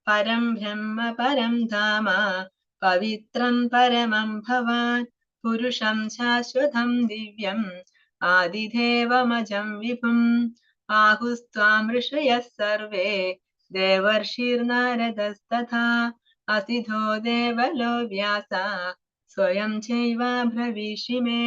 [SPEAKER 4] പരം ബ്രഹ്മ പരം ധാമ പവിത്രം പരമം ഭവാൻ പുരുഷം ശാശ്വതം ദിവ്യം ആദിദേവമജം വിഭും ആഹുസ്ത്വാം ഋഷയഃ സർവേ ദേവർഷിർനാരദസ്തഥാ അസിധോ ദേവലോ വ്യാസ സ്വയം ചൈവാബ്രവീഷി മേ.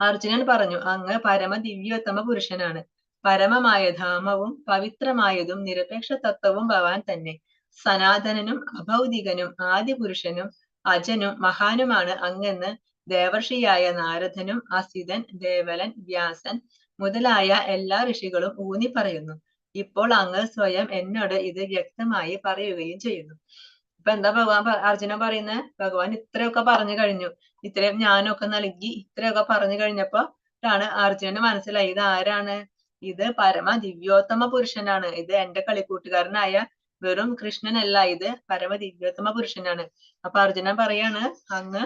[SPEAKER 4] അർജുനൻ പറഞ്ഞു, അങ്ങ് പരമ ദിവ്യോത്തമ പുരുഷനാണ്. പരമമായ ധാമവും പവിത്രമായതും നിരപേക്ഷ തത്വവും ഭവാൻ തന്നെ. സനാതനനും അഭൗതികനും ആദിപുരുഷനും അജനും മഹാനുമാണ് അങ്ങെന്ന് ദേവർഷിയായ നാരദനും അസിതൻ, ദേവലൻ, വ്യാസൻ മുതലായ എല്ലാ ഋഷികളും ഊന്നി പറയുന്നു. ഇപ്പോൾ അങ്ങ് സ്വയം എന്നോട് ഇത് വ്യക്തമായി പറയുകയും ചെയ്യുന്നു. ഇപ്പൊ എന്താ അർജുനൻ പറയുന്നത്? ഭഗവാൻ ഇത്രയൊക്കെ പറഞ്ഞു കഴിഞ്ഞു, ഇത്രയും ജ്ഞാനമൊക്കെ നൽകി, ഇത്രയൊക്കെ പറഞ്ഞു കഴിഞ്ഞപ്പോ ാണ് അർജുനന് മനസ്സിലായി ഇത് ആരാണ്? ഇത് പരമ ദിവ്യോത്തമ പുരുഷനാണ്. ഇത് എന്റെ കളിക്കൂട്ടുകാരനായ വെറും കൃഷ്ണനല്ല, ഇത് പരമ ദിവ്യോത്തമ പുരുഷനാണ്. അപ്പൊ അർജുനൻ പറയാണ് അങ്ങ്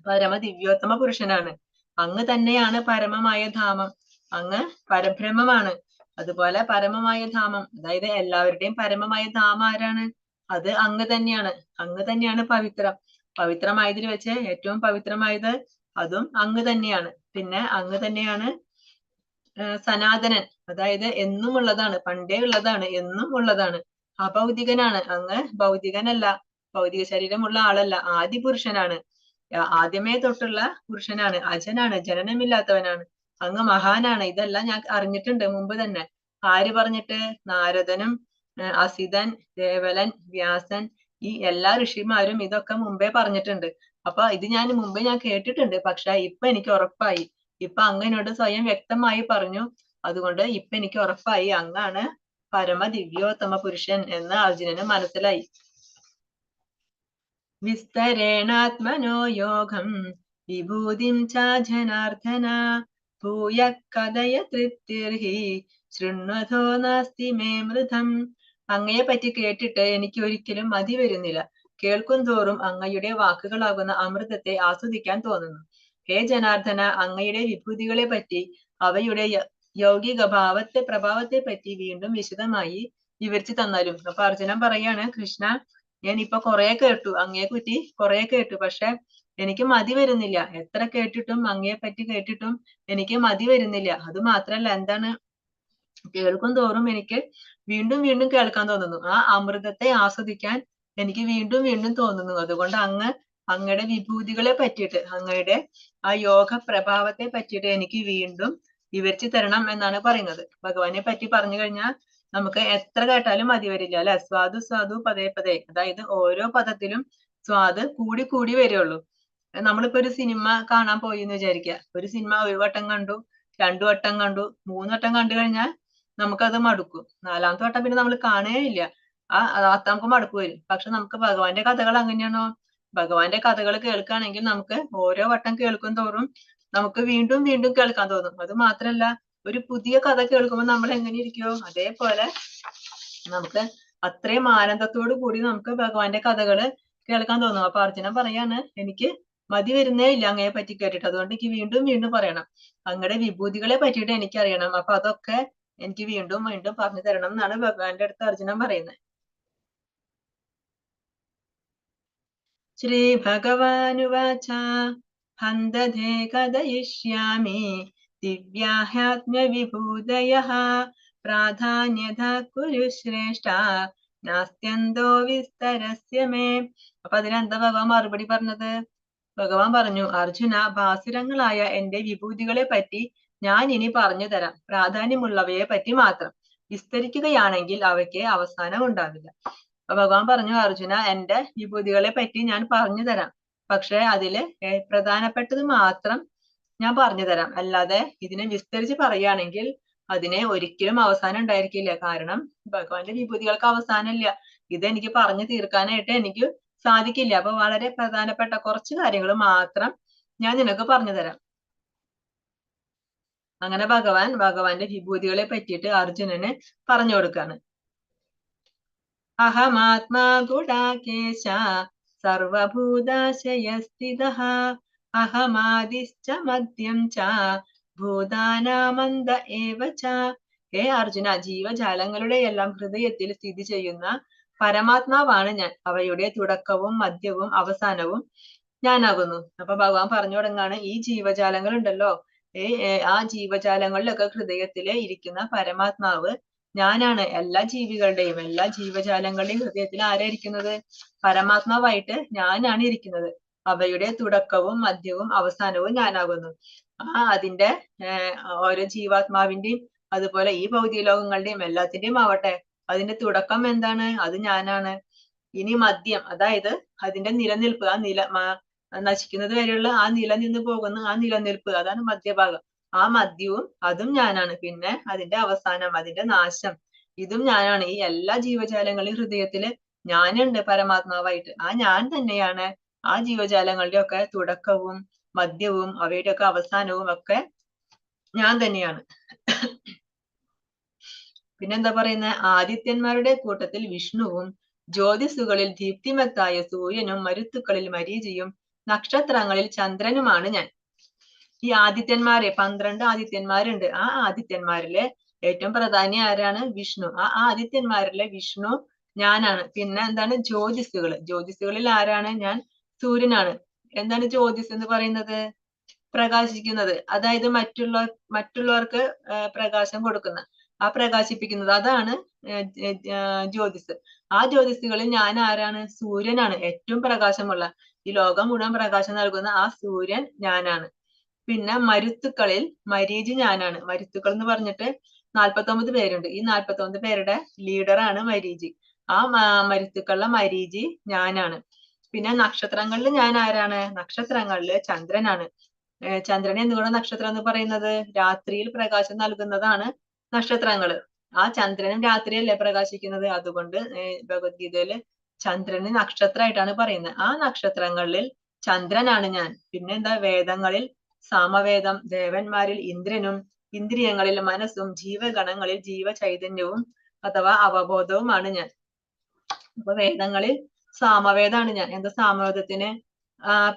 [SPEAKER 4] പരമ ദിവ്യോത്തമ പുരുഷനാണ്, അങ്ങ് തന്നെയാണ് പരമമായ ധാമം, അങ്ങ് പരബ്രഹ്മമാണ്. അതുപോലെ പരമമായ ധാമം, അതായത് എല്ലാവരുടെയും പരമമായ ധാമം ആരാണ്? അത് അങ്ങ് തന്നെയാണ്. അങ്ങ് തന്നെയാണ് പവിത്രം. പവിത്രമായതിൽ വെച്ച് ഏറ്റവും പവിത്രമായത് അതും അങ്ങ് തന്നെയാണ്. പിന്നെ അങ്ങ് തന്നെയാണ് സനാതനൻ, അതായത് എന്നും ഉള്ളതാണ്, പണ്ടേ ഉള്ളതാണ്, എന്നും ഉള്ളതാണ്. അഭൗതികനാണ്, അങ്ങ് ഭൗതികനല്ല, ഭൗതിക ശരീരമുള്ള ആളല്ല, ആദിപുരുഷനാണ്, ആദ്യമേ തൊട്ടുള്ള പുരുഷനാണ്, അജനാണ്, ജനനമില്ലാത്തവനാണ്, അങ്ങ് മഹാനാണ്. ഇതെല്ലാം ഞാൻ അറിഞ്ഞിട്ടുണ്ട് മുമ്പ് തന്നെ. ആര് പറഞ്ഞിട്ട്? നാരദനും അസിതൻ, ദേവലൻ, വ്യാസൻ, ഈ എല്ലാ ഋഷിമാരും ഇതൊക്കെ മുമ്പേ പറഞ്ഞിട്ടുണ്ട്. അപ്പൊ ഇത് ഞാൻ മുമ്പേ കേട്ടിട്ടുണ്ട്. പക്ഷെ ഇപ്പൊ എനിക്ക് ഉറപ്പായി, ഇപ്പൊ അങ്ങനോട് സ്വയം വ്യക്തമായി പറഞ്ഞു. അതുകൊണ്ട് ഇപ്പൊ എനിക്ക് ഉറപ്പായി അങ്ങാണ് പരമ ദിവ്യോത്തമ പുരുഷൻ എന്ന് അർജുനന് മനസ്സിലായി. വിസ്തരേണാത്മനോ യോഗം വിഭൂതിം ച ജനാർദ്ദന ഭൂയ കഥയ തൃപ്തിർഹി ശൃണ്വതോ നാസ്തി മേ മൃതം. അങ്ങയെ പറ്റി കേട്ടിട്ട് എനിക്ക് ഒരിക്കലും മതി വരുന്നില്ല. കേൾക്കും തോറും അങ്ങയുടെ വാക്കുകളാകുന്ന അമൃതത്തെ ആസ്വദിക്കാൻ തോന്നുന്നു. ഹേ ജനാർദ്ദന, അങ്ങയുടെ വിഭൂതികളെ പറ്റി, അവയുടെ യൗകിക പ്രഭാവത്തെ പറ്റി വീണ്ടും വിശദമായി വിവരിച്ചു തന്നാലും. അപ്പൊ അർജുനൻ പറയാണ്, കൃഷ്ണ, ഞാൻ ഇപ്പൊ കുറെ കേട്ടു, അങ്ങയെ പറ്റി കുറെ കേട്ടു, പക്ഷെ എനിക്ക് മതി വരുന്നില്ല. എത്ര കേട്ടിട്ടും, അങ്ങയെ പറ്റി കേട്ടിട്ടും എനിക്ക് മതി വരുന്നില്ല. അത് മാത്രല്ല, എന്താണ്, കേൾക്കും തോറും എനിക്ക് വീണ്ടും വീണ്ടും കേൾക്കാൻ തോന്നുന്നു. ആ അമൃതത്തെ ആസ്വദിക്കാൻ എനിക്ക് വീണ്ടും വീണ്ടും തോന്നുന്നു. അതുകൊണ്ട് അങ്ങയുടെ വിഭൂതികളെ പറ്റിയിട്ട്, അങ്ങയുടെ ആ യോഗ പ്രഭാവത്തെ പറ്റിയിട്ട് എനിക്ക് വീണ്ടും വിവരിച്ചു തരണം എന്നാണ് പറയുന്നത്. ഭഗവാനെ പറ്റി പറഞ്ഞു കഴിഞ്ഞാൽ നമുക്ക് എത്ര കേട്ടാലും മതി വരില്ല, അല്ലെ? സ്വാദു സ്വാദു പദേ പദേ, അതായത് ഓരോ പദത്തിലും സ്വാദ് കൂടി കൂടി വരുള്ളൂ. നമ്മളിപ്പോ ഒരു സിനിമ കാണാൻ പോയി എന്ന് വിചാരിക്കുക. ഒരു സിനിമ ഒരു വട്ടം കണ്ടു, 2 വട്ടം കണ്ടു, 3 വട്ടം കണ്ടു കഴിഞ്ഞാൽ നമുക്കത് മടുക്കും. 4ാമത്തെ വട്ടം പിന്നെ നമ്മൾ കാണേ ഇല്ല. നമുക്ക് മടുപ്പ് വരും. പക്ഷെ നമുക്ക് ഭഗവാന്റെ കഥകൾ അങ്ങനെയാണോ? ഭഗവാന്റെ കഥകൾ കേൾക്കുകയാണെങ്കിൽ നമുക്ക് ഓരോ വട്ടം കേൾക്കും തോറും നമുക്ക് വീണ്ടും വീണ്ടും കേൾക്കാൻ തോന്നും. അത് മാത്രല്ല, ഒരു പുതിയ കഥ കേൾക്കുമ്പോൾ നമ്മൾ എങ്ങനെ ഇരിക്കുവോ അതേപോലെ നമുക്ക് അത്രയും ആനന്ദത്തോടു കൂടി നമുക്ക് ഭഗവാന്റെ കഥകള് കേൾക്കാൻ തോന്നും. അപ്പൊ അർജുനൻ പറയാണ്, എനിക്ക് മതി വരുന്നേ ഇല്ല അങ്ങയെ പറ്റി കേട്ടിട്ട്. അതുകൊണ്ട് എനിക്ക് വീണ്ടും വീണ്ടും പറയണം. അങ്ങയുടെ വിഭൂതികളെ പറ്റിയിട്ട് എനിക്കറിയണം. അപ്പൊ അതൊക്കെ എനിക്ക് വീണ്ടും വീണ്ടും പറഞ്ഞു തരണം എന്നാണ് ഭഗവാന്റെ അടുത്ത് അർജുനൻ പറയുന്നത്. ശ്രീ ഭഗവാനുവാച ഹന്തധേ കഥയിഷ്യാമി ദിവ്യാഹ്യാത്മ്യവിഭൂതയഃ പ്രാധാന്യത കുരു ശ്രേഷ്ഠ നാസ്ത്യന്തോ വിസ്തരസ്യ മേ. അപ്പൊ അതിനെന്താ ഭഗവാൻ മറുപടി പറഞ്ഞത്? ഭഗവാൻ പറഞ്ഞു, അർജുന, ഭാസുരങ്ങളായ എന്റെ വിഭൂതികളെ പറ്റി ഞാൻ ഇനി പറഞ്ഞു തരാം. പ്രാധാന്യമുള്ളവയെ പറ്റി മാത്രം. വിസ്തരിക്കുകയാണെങ്കിൽ അവയ്ക്ക് അവസാനം ഉണ്ടാവില്ല. അപ്പൊ ഭഗവാൻ പറഞ്ഞു, അർജുന, എന്റെ വിഭൂതികളെ പറ്റി ഞാൻ പറഞ്ഞു തരാം. പക്ഷെ അതില് പ്രധാനപ്പെട്ടത് മാത്രം ഞാൻ പറഞ്ഞു തരാം. അല്ലാതെ ഇതിനെ വിസ്തരിച്ച് പറയുകയാണെങ്കിൽ അതിനെ ഒരിക്കലും അവസാനം ഉണ്ടായിരിക്കില്ല. കാരണം ഭഗവാന്റെ വിഭൂതികൾക്ക് അവസാനമില്ല. ഇതെനിക്ക് പറഞ്ഞു തീർക്കാനായിട്ട് എനിക്ക് സാധിക്കില്ല. അപ്പൊ വളരെ പ്രധാനപ്പെട്ട കുറച്ച് കാര്യങ്ങൾ മാത്രം ഞാൻ നിനക്ക് പറഞ്ഞു തരാം. അങ്ങനെ ഭഗവാന്റെ വിഭൂതികളെ പറ്റിയിട്ട് അർജുനന് പറഞ്ഞു കൊടുക്കാണ്. അഹമാത്മാ ഗുഡാകേശ സർവഭൂതാശയസ്ഥിതഃ അഹമാദിശ്ച മദ്യം ച ഭൂതാനാമന്ത ഏവ ച. ഹേ അർജുന, ജീവജാലങ്ങളുടെ എല്ലാം ഹൃദയത്തിൽ സ്ഥിതി ചെയ്യുന്ന പരമാത്മാവാണ് ഞാൻ. അവയുടെ തുടക്കവും മധ്യവും അവസാനവും ഞാനാകുന്നു. അപ്പൊ ഭഗവാൻ പറഞ്ഞു തുടങ്ങാണ്, ഈ ജീവജാലങ്ങൾ ഉണ്ടല്ലോ, ആ ജീവജാലങ്ങളിലൊക്കെ ഹൃദയത്തില് ഇരിക്കുന്ന പരമാത്മാവ് ഞാനാണ്. എല്ലാ ജീവികളുടെയും, എല്ലാ ജീവജാലങ്ങളുടെയും ഹൃദയത്തിൽ ആരാ ഇരിക്കുന്നത്? പരമാത്മാവായിട്ട് ഞാനാണ് ഇരിക്കുന്നത്. അവയുടെ തുടക്കവും മധ്യവും അവസാനവും ഞാനാകുന്നു. അതിന്റെ ഓരോ ജീവാത്മാവിന്റെയും അതുപോലെ ഈ ഭൗതിക ലോകങ്ങളുടെയും എല്ലാത്തിന്റെയും ആവട്ടെ അതിന്റെ തുടക്കം എന്താണ്? അത് ഞാനാണ്. ഇനി മദ്യം, അതായത് അതിന്റെ നിലനിൽപ്പ്, ആ നശിക്കുന്നത് വരെയുള്ള ആ നിലനിന്ന് പോകുന്ന ആ നിലനിൽപ്പ്, അതാണ് മധ്യഭാഗം. ആ മദ്യവും അതും ഞാനാണ്. പിന്നെ അതിന്റെ അവസാനം, അതിന്റെ നാശം, ഇതും ഞാനാണ്. ഈ എല്ലാ ജീവജാലങ്ങളുടെയും ഹൃദയത്തില് ഞാനുണ്ട് പരമാത്മാവായിട്ട്. ആ ഞാൻ തന്നെയാണ് ആ ജീവജാലങ്ങളുടെ ഒക്കെ തുടക്കവും മധ്യവും അവയുടെ ഒക്കെ അവസാനവും ഒക്കെ ഞാൻ തന്നെയാണ്. പിന്നെന്താ പറയുന്നത്? ആദിത്യന്മാരുടെ കൂട്ടത്തിൽ വിഷ്ണുവും, ജ്യോതിസുകളിൽ ദീപ്തിമത്തായ സൂര്യനും, മരുത്തുക്കളിൽ മരീചിയും, നക്ഷത്രങ്ങളിൽ ചന്ദ്രനുമാണ് ഞാൻ. ഈ ആദിത്യന്മാരെ 12 ആദിത്യന്മാരുണ്ട്. ആ ആദിത്യന്മാരിലെ ഏറ്റവും പ്രധാനി ആരാണ്? വിഷ്ണു. ആ ആദിത്യന്മാരിലെ വിഷ്ണു ഞാനാണ്. പിന്നെ എന്താണ്? ജ്യോതിസുകള്. ജ്യോതിസുകളിൽ ആരാണ്? ഞാൻ സൂര്യനാണ്. എന്താണ് ജ്യോതിസ് എന്ന് പറയുന്നത്? പ്രകാശിക്കുന്നത്, അതായത് മറ്റുള്ളവർക്ക് പ്രകാശം കൊടുക്കുന്ന, ആ പ്രകാശിപ്പിക്കുന്നത്, അതാണ് ജ്യോതിസ്. ആ ജ്യോതിസുകളിൽ ഞാൻ ആരാണ്? സൂര്യനാണ്. ഏറ്റവും പ്രകാശമുള്ള, ഈ ലോകം മുഴുവൻ പ്രകാശം നൽകുന്ന ആ സൂര്യൻ ഞാനാണ്. പിന്നെ മരുത്തുക്കളിൽ മരീചി ഞാനാണ്. മരുത്തുക്കൾ എന്ന് പറഞ്ഞിട്ട് 49 പേരുണ്ട്. ഈ 49 പേരുടെ ലീഡറാണ് മരീചി. ആ മരുത്തുക്കളിലെ മരീചി ഞാനാണ്. പിന്നെ നക്ഷത്രങ്ങളിൽ ഞാൻ ആരാണ്? നക്ഷത്രങ്ങളില് ചന്ദ്രനാണ്. ചന്ദ്രനെ എന്തുകൊണ്ട് നക്ഷത്രം എന്ന് പറയുന്നത്? രാത്രിയിൽ പ്രകാശം നൽകുന്നതാണ് നക്ഷത്രങ്ങള്. ആ ചന്ദ്രനും രാത്രിയല്ലേ പ്രകാശിക്കുന്നത്? അതുകൊണ്ട് ഭഗവത്ഗീതയില് ചന്ദ്രന് നക്ഷത്രമായിട്ടാണ് പറയുന്നത്. ആ നക്ഷത്രങ്ങളിൽ ചന്ദ്രനാണ് ഞാൻ. പിന്നെന്താ? വേദങ്ങളിൽ സാമവേദം, ദേവന്മാരിൽ ഇന്ദ്രനും, ഇന്ദ്രിയങ്ങളിൽ മനസ്സും, ജീവഗണങ്ങളിൽ ജീവചൈതന്യവും അഥവാ അവബോധവുമാണ് ഞാൻ. അപ്പൊ വേദങ്ങളിൽ സാമവേദാണ് ഞാൻ. എന്താ സാമവേദത്തിന്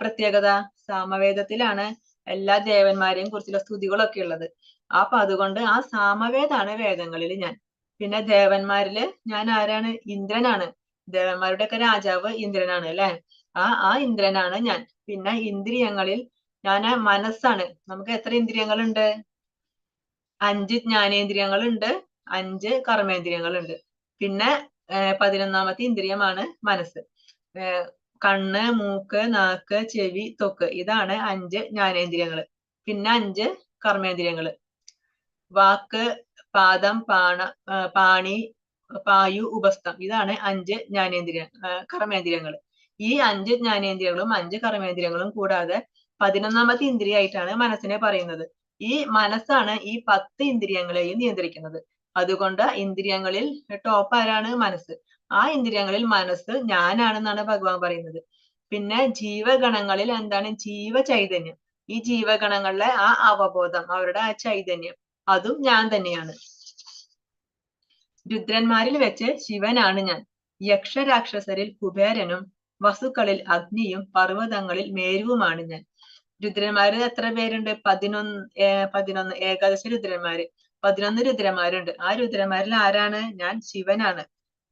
[SPEAKER 4] പ്രത്യേകത? സാമവേദത്തിലാണ് എല്ലാ ദേവന്മാരെയും കുറിച്ചുള്ള സ്തുതികളൊക്കെ ഉള്ളത്. അപ്പൊ അതുകൊണ്ട് ആ സാമവേദാണ് വേദങ്ങളിൽ ഞാൻ. പിന്നെ ദേവന്മാരില് ഞാൻ ആരാണ്? ഇന്ദ്രനാണ്. ദേവന്മാരുടെ ഒക്കെ രാജാവ് ഇന്ദ്രനാണ് അല്ലെ? ആ ഇന്ദ്രനാണ് ഞാൻ. പിന്നെ ഇന്ദ്രിയങ്ങളിൽ ഞാൻ മനസ്സാണ്. നമുക്ക് എത്ര ഇന്ദ്രിയങ്ങളുണ്ട്? 5 ജ്ഞാനേന്ദ്രിയങ്ങളുണ്ട്, 5 കർമ്മേന്ദ്രിയങ്ങളുണ്ട്. പിന്നെ 11ാമത്തെ ഇന്ദ്രിയമാണ് മനസ്സ്. കണ്ണ്, മൂക്ക്, നാക്ക്, ചെവി, ത്വക്ക്, ഇതാണ് 5 ജ്ഞാനേന്ദ്രിയങ്ങള്. പിന്നെ 5 കർമ്മേന്ദ്രിയങ്ങള്. വാക്ക്, പാദം, പാണി, പായു, ഉപസ്ഥം, ഇതാണ് 5 കർമ്മേന്ദ്രിയങ്ങള്. ഈ 5 ജ്ഞാനേന്ദ്രിയങ്ങളും 5 കർമ്മേന്ദ്രിയങ്ങളും കൂടാതെ 11ാമത്തെ ഇന്ദ്രിയായിട്ടാണ് മനസ്സിനെ പറയുന്നത്. ഈ മനസ്സാണ് ഈ 10 ഇന്ദ്രിയങ്ങളെയും നിയന്ത്രിക്കുന്നത്. അതുകൊണ്ട് ഇന്ദ്രിയങ്ങളിൽ ടോപ്പ് ആരാണ്? മനസ്സ്. ആ ഇന്ദ്രിയങ്ങളിൽ മനസ്സ് ഞാനാണെന്നാണ് ഭഗവാൻ പറയുന്നത്. പിന്നെ ജീവഗണങ്ങളിൽ എന്താണ്? ജീവചൈതന്യം. ഈ ജീവഗണങ്ങളിലെ ആ അവബോധം, അവരുടെ ആ ചൈതന്യം, അതും ഞാൻ തന്നെയാണ്. രുദ്രന്മാരിൽ വെച്ച് ശിവനാണ് ഞാൻ. യക്ഷരാക്ഷസരിൽ കുബേരനും, വസുക്കളിൽ അഗ്നിയും, പർവ്വതങ്ങളിൽ മേരുവുമാണ് ഞാൻ. രുദ്രന്മാര് എത്ര പേരുണ്ട്? 11 ഏകാദശ രുദ്രന്മാര്. 11 രുദ്രന്മാരുണ്ട്. ആ രുദ്രന്മാരിൽ ആരാണ്? ഞാൻ ശിവനാണ്.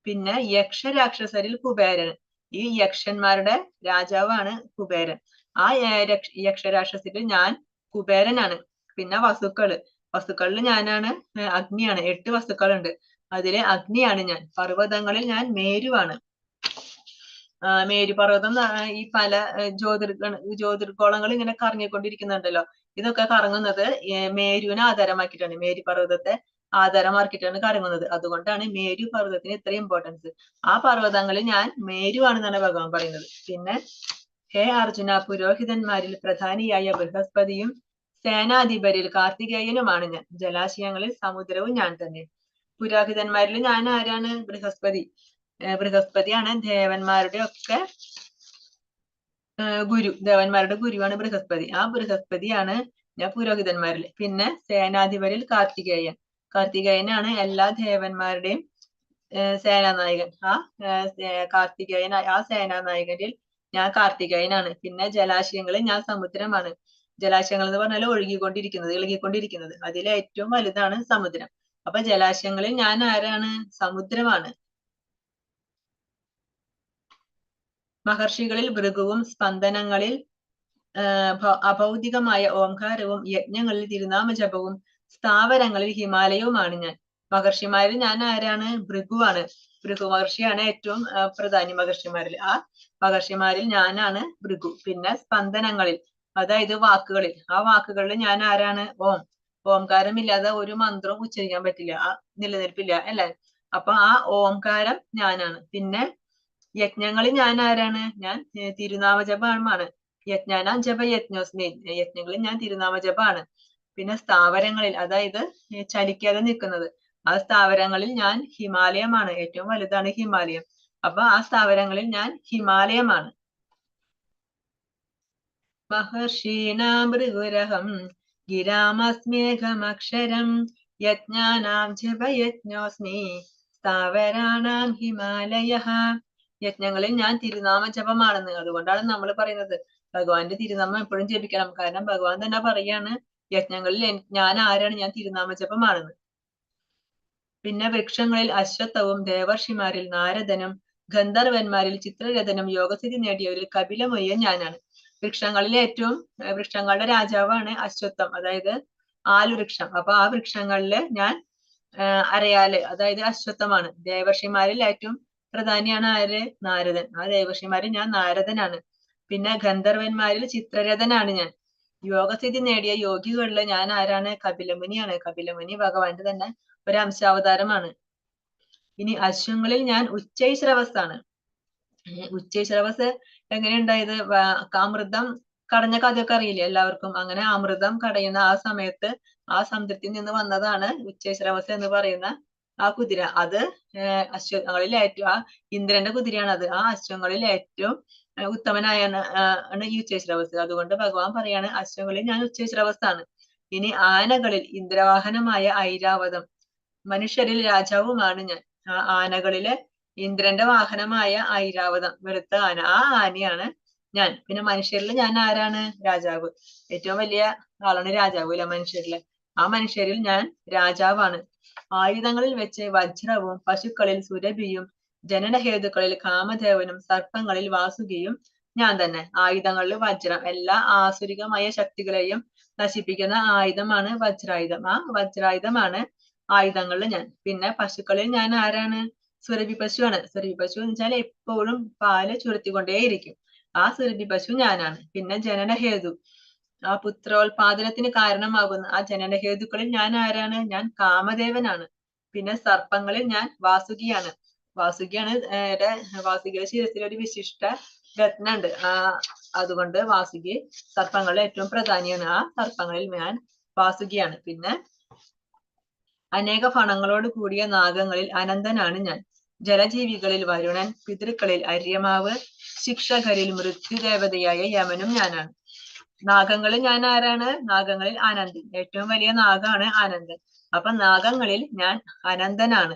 [SPEAKER 4] പിന്നെ യക്ഷരാക്ഷസരിൽ കുബേരൻ. ഈ യക്ഷന്മാരുടെ രാജാവാണ് കുബേരൻ. ആ യക്ഷരാക്ഷസരിൽ ഞാൻ കുബേരനാണ്. പിന്നെ വസ്തുക്കളിൽ ഞാനാണ് അഗ്നിയാണ്. 8 വസ്തുക്കളുണ്ട്. അതിലെ അഗ്നിയാണ് ഞാൻ. പർവ്വതങ്ങളിൽ ഞാൻ മേരുവാണ്. മേരുപർവ്വതം ഈ പല ജ്യോതിർഗോളങ്ങൾ ഇങ്ങനെ കറങ്ങിക്കൊണ്ടിരിക്കുന്നുണ്ടല്ലോ. ഇതൊക്കെ കറങ്ങുന്നത് മേരുവിനെ ആധാരമാക്കിയിട്ടാണ്. മേരുപർവ്വതത്തെ ആധാരമാക്കിയിട്ടാണ് കറങ്ങുന്നത്. അതുകൊണ്ടാണ് മേരു പർവ്വതത്തിന് ഇത്ര ഇമ്പോർട്ടൻസ്. ആ പർവ്വതങ്ങളിൽ ഞാൻ മേരുവാണെന്നാണ് ഭഗവാൻ പറയുന്നത്. പിന്നെ ഹേ അർജുന, പുരോഹിതന്മാരിൽ പ്രധാനിയായ ബൃഹസ്പതിയും സേനാധിപരിൽ കാർത്തികേയനുമാണ് ഞാൻ. ജലാശയങ്ങളിൽ സമുദ്രവും ഞാൻ തന്നെ. പുരോഹിതന്മാരിൽ ഞാൻ ആരാണ്? ബൃഹസ്പതി. ബൃഹസ്പതിയാണ് ദേവന്മാരുടെ ഒക്കെ ഗുരു. ദേവന്മാരുടെ ഗുരുവാണ് ബൃഹസ്പതി. ആ ബൃഹസ്പതിയാണ് ഞാൻ പുരോഹിതന്മാരിൽ. പിന്നെ സേനാധിപരിൽ കാർത്തികേയൻ. കാർത്തികേയനാണ് എല്ലാ ദേവന്മാരുടെയും സേനാനായകൻ. ആ സേനാനായകരിൽ ഞാൻ കാർത്തികേയനാണ്. പിന്നെ ജലാശയങ്ങളിൽ ഞാൻ സമുദ്രമാണ്. ജലാശയങ്ങൾ എന്ന് പറഞ്ഞാൽ ഇളകിക്കൊണ്ടിരിക്കുന്നത്. അതിലെ ഏറ്റവും വലുതാണ് സമുദ്രം. അപ്പൊ ജലാശയങ്ങളിൽ ഞാൻ ആരാണ്? സമുദ്രമാണ്. മഹർഷികളിൽ ഭൃഗുവും, സ്പന്ദനങ്ങളിൽ അഭൗതികമായ ഓംകാരവും, യജ്ഞങ്ങളിൽ തിരുനാമജപവും, സ്ഥാവരങ്ങളിൽ ഹിമാലയവുമാണ് ഞാൻ. മഹർഷിമാരിൽ ഞാൻ ആരാണ്? ഭൃഗുവാണ്. ഭൃഗു മഹർഷിയാണ് ഏറ്റവും പ്രധാനി മഹർഷിമാരിൽ. ആ മഹർഷിമാരിൽ ഞാനാണ് ഭൃഗു. പിന്നെ സ്പന്ദനങ്ങളിൽ, അതായത് വാക്കുകളിൽ, ആ വാക്കുകളിൽ ഞാൻ ആരാണ്? ഓം. ഓംകാരമില്ലാതെ ഒരു മന്ത്രവും ഉച്ചരിക്കാൻ പറ്റില്ല, നിലനിൽപ്പില്ല അല്ലെ? അപ്പൊ ആ ഓംകാരം ഞാനാണ്. പിന്നെ യജ്ഞങ്ങളിൽ ഞാൻ ആരാണ്? ഞാൻ തിരുനാമജപമാണ്. യജ്ഞാനാം ജപ യജ്ഞോസ്മി, യജ്ഞങ്ങളിൽ ഞാൻ തിരുനാമജപാണ്. പിന്നെ സ്ഥാവരങ്ങളിൽ, അതായത് ചലിക്കാതെ നിൽക്കുന്നത്, ആ സ്ഥാവരങ്ങളിൽ ഞാൻ ഹിമാലയമാണ്. ഏറ്റവും വലുതാണ് ഹിമാലയം. അപ്പൊ ആ സ്ഥാവരങ്ങളിൽ ഞാൻ ഹിമാലയമാണ്. മഹർഷീണാം ഭൃഗുരഹം ഗിരാമസ്മേഘമക്ഷരം യജ്ഞാനാം ജപയജ്ഞോസ്മി സ്ഥാവരാണാം ഹിമാലയഃ. യജ്ഞങ്ങളിൽ ഞാൻ തിരുനാമ ജപമാണെന്ന്. അതുകൊണ്ടാണ് നമ്മൾ പറയുന്നത് ഭഗവാന്റെ തിരുനാമം എപ്പോഴും ജപിക്കണം. കാരണം ഭഗവാൻ തന്നെ പറയാണ് യജ്ഞങ്ങളിൽ ഞാൻ ആരാണ്? ഞാൻ തിരുനാമ ജപമാണെന്ന്. പിന്നെ വൃക്ഷങ്ങളിൽ അശ്വത്ഥവും, ദേവർഷിമാരിൽ നാരദനും, ഗന്ധർവന്മാരിൽ ചിത്രരഥനും, യോഗസ്ഥിതി നേടിയവരിൽ കപിലമുനിയും ഞാനാണ്. വൃക്ഷങ്ങളിലെ ഏറ്റവും വൃക്ഷങ്ങളുടെ രാജാവാണ് അശ്വത്ഥം, അതായത് ആൽവൃക്ഷം. അപ്പൊ ആ വൃക്ഷങ്ങളില് ഞാൻ അരയാല്, അതായത് അശ്വത്ഥമാണ്. ദേവർഷിമാരിൽ ഏറ്റവും പ്രധാനിയാണ് ആര്? നാരദൻ. ആ ദേവർഷിമാരിൽ ഞാൻ നാരദനാണ്. പിന്നെ ഗന്ധർവന്മാരിൽ ചിത്രരഥനാണ് ഞാൻ. യോഗസ്ഥിതി നേടിയ യോഗികളില് ഞാൻ ആരാണ്? കപിലമുനിയാണ്. കപിലമുനി ഭഗവാന്റെ തന്നെ ഒരു അംശാവതാരമാണ്. ഇനി അശ്വങ്ങളിൽ ഞാൻ ഉച്ചൈശ്രവസ്സാണ്. ഉച്ചൈശ്രവസ് എങ്ങനെ ഉണ്ടായത്? അമൃതം കടഞ്ഞ കഥയൊക്കെ അറിയില്ലേ എല്ലാവർക്കും? അങ്ങനെ അമൃതം കടയുന്ന ആ സമയത്ത് ആ സമുദ്രത്തിൽ നിന്ന് വന്നതാണ് ഉച്ചൈശ്രവസ് എന്ന് പറയുന്ന ആ കുതിര. അത് അശ്വങ്ങളിൽ ഏറ്റവും, ആ ഇന്ദ്രന്റെ കുതിരയാണ് അത്. ആ അശ്വങ്ങളിൽ ഏറ്റവും ഉത്തമനായ ഈ ഉച്ചൈശ്രവസ്. അതുകൊണ്ട് ഭഗവാൻ പറയാണ് അശ്വങ്ങളിൽ ഞാൻ ഉച്ചൈശ്രവസ്സാണ്. ഇനി ആനകളിൽ ഇന്ദ്രവാഹനമായ ഐരാവതം, മനുഷ്യരിൽ രാജാവുമാണ് ഞാൻ. ആ ആനകളിലെ ഇന്ദ്രന്റെ വാഹനമായ ഐരാവതം, വെളുത്ത ആന, ആ ആനയാണ് ഞാൻ. പിന്നെ മനുഷ്യരിൽ ഞാൻ ആരാണ്? രാജാവ്. ഏറ്റവും വലിയ ആളാണ് രാജാവ് അല്ലെ മനുഷ്യരില്. ആ മനുഷ്യരിൽ ഞാൻ രാജാവാണ്. ആയുധങ്ങളിൽ വെച്ച് വജ്രവും, പശുക്കളിൽ സുരഭിയും, ജനനഹേതുക്കളിൽ കാമദേവനും, സർപ്പങ്ങളിൽ വാസുകിയും ഞാൻ തന്നെ. ആയുധങ്ങളിൽ വജ്രം, എല്ലാ ആസുരികമായ ശക്തികളെയും നശിപ്പിക്കുന്ന ആയുധമാണ് വജ്രായുധം. ആ വജ്രായുധമാണ് ആയുധങ്ങളിൽ ഞാൻ. പിന്നെ പശുക്കളിൽ ഞാൻ ആരാണ്? സുരഭി പശുവാണ്. സുരഭി പശു എന്ന് വെച്ചാൽ എപ്പോഴും പാല് ചുരത്തിക്കൊണ്ടേയിരിക്കും. ആ സുരഭി പശു ഞാനാണ്. പിന്നെ ജനനഹേതു, ആ പുത്രോത്പാദനത്തിന് കാരണമാകുന്ന ആ ജനനഹേതുക്കളിൽ ഞാൻ ആരാണ്? ഞാൻ കാമദേവനാണ്. പിന്നെ സർപ്പങ്ങളിൽ ഞാൻ വാസുകിയാണ്. വാസുകിയാണ് വാസുകിയുടെ ശിരസിൽ ഒരു വിശിഷ്ട രത്നമുണ്ട്. അതുകൊണ്ട് വാസുകി സർപ്പങ്ങളിൽ ഏറ്റവും പ്രധാനിയാണ്. ആ സർപ്പങ്ങളിൽ ഞാൻ വാസുകിയാണ്. പിന്നെ അനേക ഫണങ്ങളോട് കൂടിയ നാഗങ്ങളിൽ അനന്തനാണ് ഞാൻ. ജലജീവികളിൽ വരുണൻ, പിതൃക്കളിൽ അര്യമാവ്, ശിക്ഷകരിൽ മൃത്യുദേവതയായ യമനും ഞാനാണ്. നാഗങ്ങളിൽ ഞാൻ ആരാണ്? നാഗങ്ങളിൽ അനന്തൻ. ഏറ്റവും വലിയ നാഗാണ് അനന്തൻ. അപ്പൊ നാഗങ്ങളിൽ ഞാൻ അനന്തനാണ്.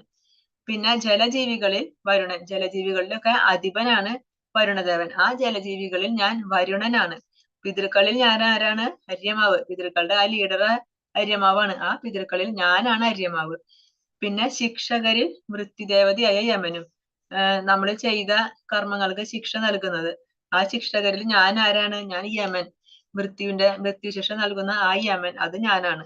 [SPEAKER 4] പിന്നെ ജലജീവികളിൽ വരുണൻ, ജലജീവികളിലൊക്കെ അധിപനാണ് വരുണദേവൻ. ആ ജലജീവികളിൽ ഞാൻ വരുണനാണ്. പിതൃക്കളിൽ ഞാൻ ആരാണ്? അര്യമാവ്. പിതൃക്കളുടെ ആ ലീഡർ അര്യമാവാണ്. ആ പിതൃക്കളിൽ ഞാനാണ് അര്യമാവ്. പിന്നെ ശിക്ഷകരിൽ മൃത്യുദേവതയായ യമനും, നമ്മൾ ചെയ്ത കർമ്മങ്ങൾക്ക് ശിക്ഷ നൽകുന്നത്. ആ ശിക്ഷകരിൽ ഞാൻ ആരാണ്? ഞാൻ യമൻ. മൃത്യുശിക്ഷ നൽകുന്ന ആ യമൻ, അത് ഞാനാണ്.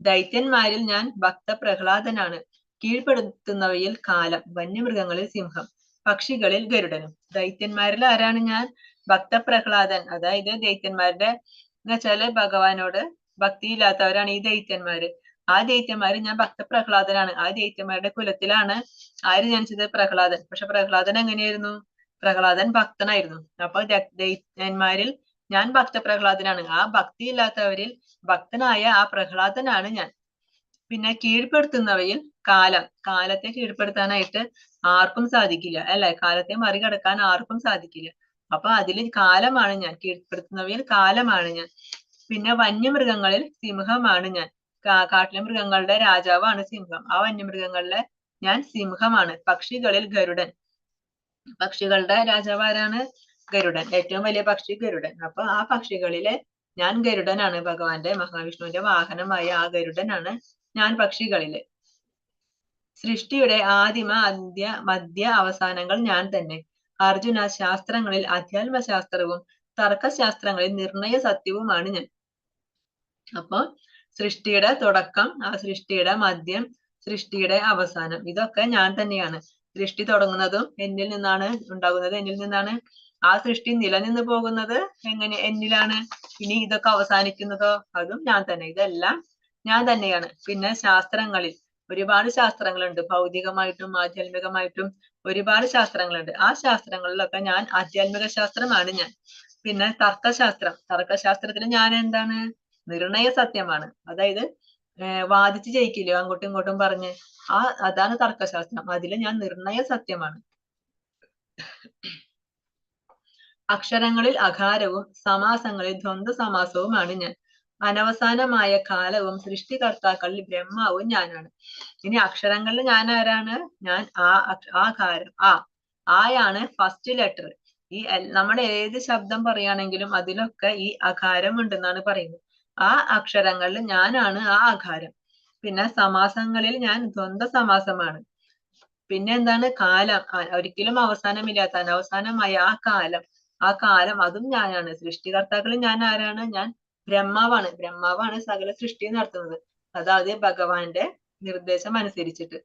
[SPEAKER 4] ദൈത്യന്മാരിൽ ഞാൻ ഭക്തപ്രഹ്ലാദനാണ്. കീഴ്പ്പെടുത്തുന്നവയിൽ കാലം, വന്യമൃഗങ്ങളിൽ സിംഹം, പക്ഷികളിൽ ഗരുഡനും. ദൈത്യന്മാരിൽ ആരാണ് ഞാൻ? ഭക്തപ്രഹ്ലാദൻ. അതായത് ദൈത്യന്മാരുടെ എന്ന് വെച്ചാല് ഭഗവാനോട് ഭക്തിയില്ലാത്തവരാണ് ഈ ദൈത്യന്മാര്. ആ ദൈത്യന്മാര് ഞാൻ ഭക്തപ്രഹ്ലാദനാണ്. ആ ദൈത്യന്മാരുടെ കുലത്തിലാണ് ആര് ജനിച്ചത്? പ്രഹ്ലാദൻ. പക്ഷെ പ്രഹ്ലാദൻ എങ്ങനെയായിരുന്നു? പ്രഹ്ലാദൻ ഭക്തനായിരുന്നു. അപ്പൊ ദൈത്യന്മാരിൽ ഞാൻ ഭക്തപ്രഹ്ലാദനാണ്. ആ ഭക്തിയില്ലാത്തവരിൽ ഭക്തനായ ആ പ്രഹ്ലാദനാണ് ഞാൻ. പിന്നെ കീഴ്പ്പെടുത്തുന്നവയിൽ കാലം, കാലത്തെ കീഴ്പ്പെടുത്താനായിട്ട് ആർക്കും സാധിക്കില്ല അല്ലെ? കാലത്തെ മറികടക്കാൻ ആർക്കും സാധിക്കില്ല. അപ്പൊ അതിൽ കാലമാണ് ഞാൻ. കീഴ്പ്പെടുത്തുന്നവയിൽ കാലമാണ് ഞാൻ. പിന്നെ വന്യമൃഗങ്ങളിൽ സിംഹമാണ് ഞാൻ. കാട്ടിലെ മൃഗങ്ങളുടെ രാജാവാണ് സിംഹം. ആ വന്യമൃഗങ്ങളിലെ ഞാൻ സിംഹമാണ്. പക്ഷികളിൽ ഗരുഡൻ. പക്ഷികളുടെ രാജാവ് ആരാണ്? ഗരുഡൻ. ഏറ്റവും വലിയ പക്ഷി ഗരുഡൻ. അപ്പൊ ആ പക്ഷികളിലെ ഞാൻ ഗരുഡനാണ്. ഭഗവാന്റെ മഹാവിഷ്ണുവിന്റെ വാഹനമായ ആ ഗരുഡനാണ് ഞാൻ പക്ഷികളില്. സൃഷ്ടിയുടെ ആദിമ, അന്ത്യ, മധ്യ, അവസാനങ്ങൾ ഞാൻ തന്നെ. അർജുന, ശാസ്ത്രങ്ങളിൽ അധ്യാത്മശാസ്ത്രവും തർക്കശാസ്ത്രങ്ങളിൽ നിർണയ സത്യവുമാണ് ഞാൻ. അപ്പൊ സൃഷ്ടിയുടെ തുടക്കം, ആ സൃഷ്ടിയുടെ മധ്യം, സൃഷ്ടിയുടെ അവസാനം, ഇതൊക്കെ ഞാൻ തന്നെയാണ്. സൃഷ്ടി തുടങ്ങുന്നതും എന്നിൽ നിന്നാണ്, ഉണ്ടാകുന്നത് എന്നിൽ നിന്നാണ്. ആ സൃഷ്ടി നിലനിന്ന് പോകുന്നത് എന്നിലാണ്. ഇനി ഇതൊക്കെ അവസാനിക്കുന്നതോ അതും ഞാൻ തന്നെ. ഇതെല്ലാം ഞാൻ തന്നെയാണ്. പിന്നെ ശാസ്ത്രങ്ങളിൽ ഒരുപാട് ശാസ്ത്രങ്ങളുണ്ട്, ഭൗതികമായിട്ടും ആധ്യാത്മികമായിട്ടും ഒരുപാട് ശാസ്ത്രങ്ങളുണ്ട്. ആ ശാസ്ത്രങ്ങളിലൊക്കെ ഞാൻ ആധ്യാത്മിക ശാസ്ത്രമാണ് ഞാൻ. പിന്നെ തർക്കശാസ്ത്രത്തിൽ ഞാൻ എന്താണ്? നിർണയ സത്യമാണ്. അതായത് വാദിച്ച് ജയിക്കില്ലോ അങ്ങോട്ടും ഇങ്ങോട്ടും പറഞ്ഞ്, അതാണ് തർക്കശാസ്ത്രം. അതിൽ ഞാൻ നിർണയ സത്യമാണ്. അക്ഷരങ്ങളിൽ അകാരവും സമാസങ്ങളിൽ ദ്വന്ദ്വ സമാസവുമാണ് ഞാൻ. അനവസാനമായ കാലവും സൃഷ്ടികർത്താക്കളിൽ ബ്രഹ്മാവും ഞാനാണ്. ഇനി അക്ഷരങ്ങളിൽ ഞാൻ ആരാണ്? ഞാൻ ആകാരം, ആയാണ് ഫസ്റ്റ് ലെറ്റർ. ഈ നമ്മുടെ ഏത് ശബ്ദം പറയുകയാണെങ്കിലും അതിലൊക്കെ ഈ അകാരം ഉണ്ടെന്നാണ് പറയുന്നത്. ആ അക്ഷരങ്ങളിൽ ഞാനാണ് ആ അകാരം. പിന്നെ സമാസങ്ങളിൽ ഞാൻ ദ്വന്ദ്വ സമാസമാണ്. പിന്നെ എന്താണ്? കാലം, ഒരിക്കലും അവസാനമില്ലാത്ത അനവസാനമായ ആ കാലം അതും ഞാനാണ്. സൃഷ്ടികർത്താക്കളിൽ ഞാൻ ആരാണ്? ഞാൻ ബ്രഹ്മാവാണ്. ബ്രഹ്മാവാണ് സകല സൃഷ്ടി നടത്തുന്നത്. അതായത് ഭഗവാന്റെ നിർദ്ദേശം അനുസരിച്ചിട്ട്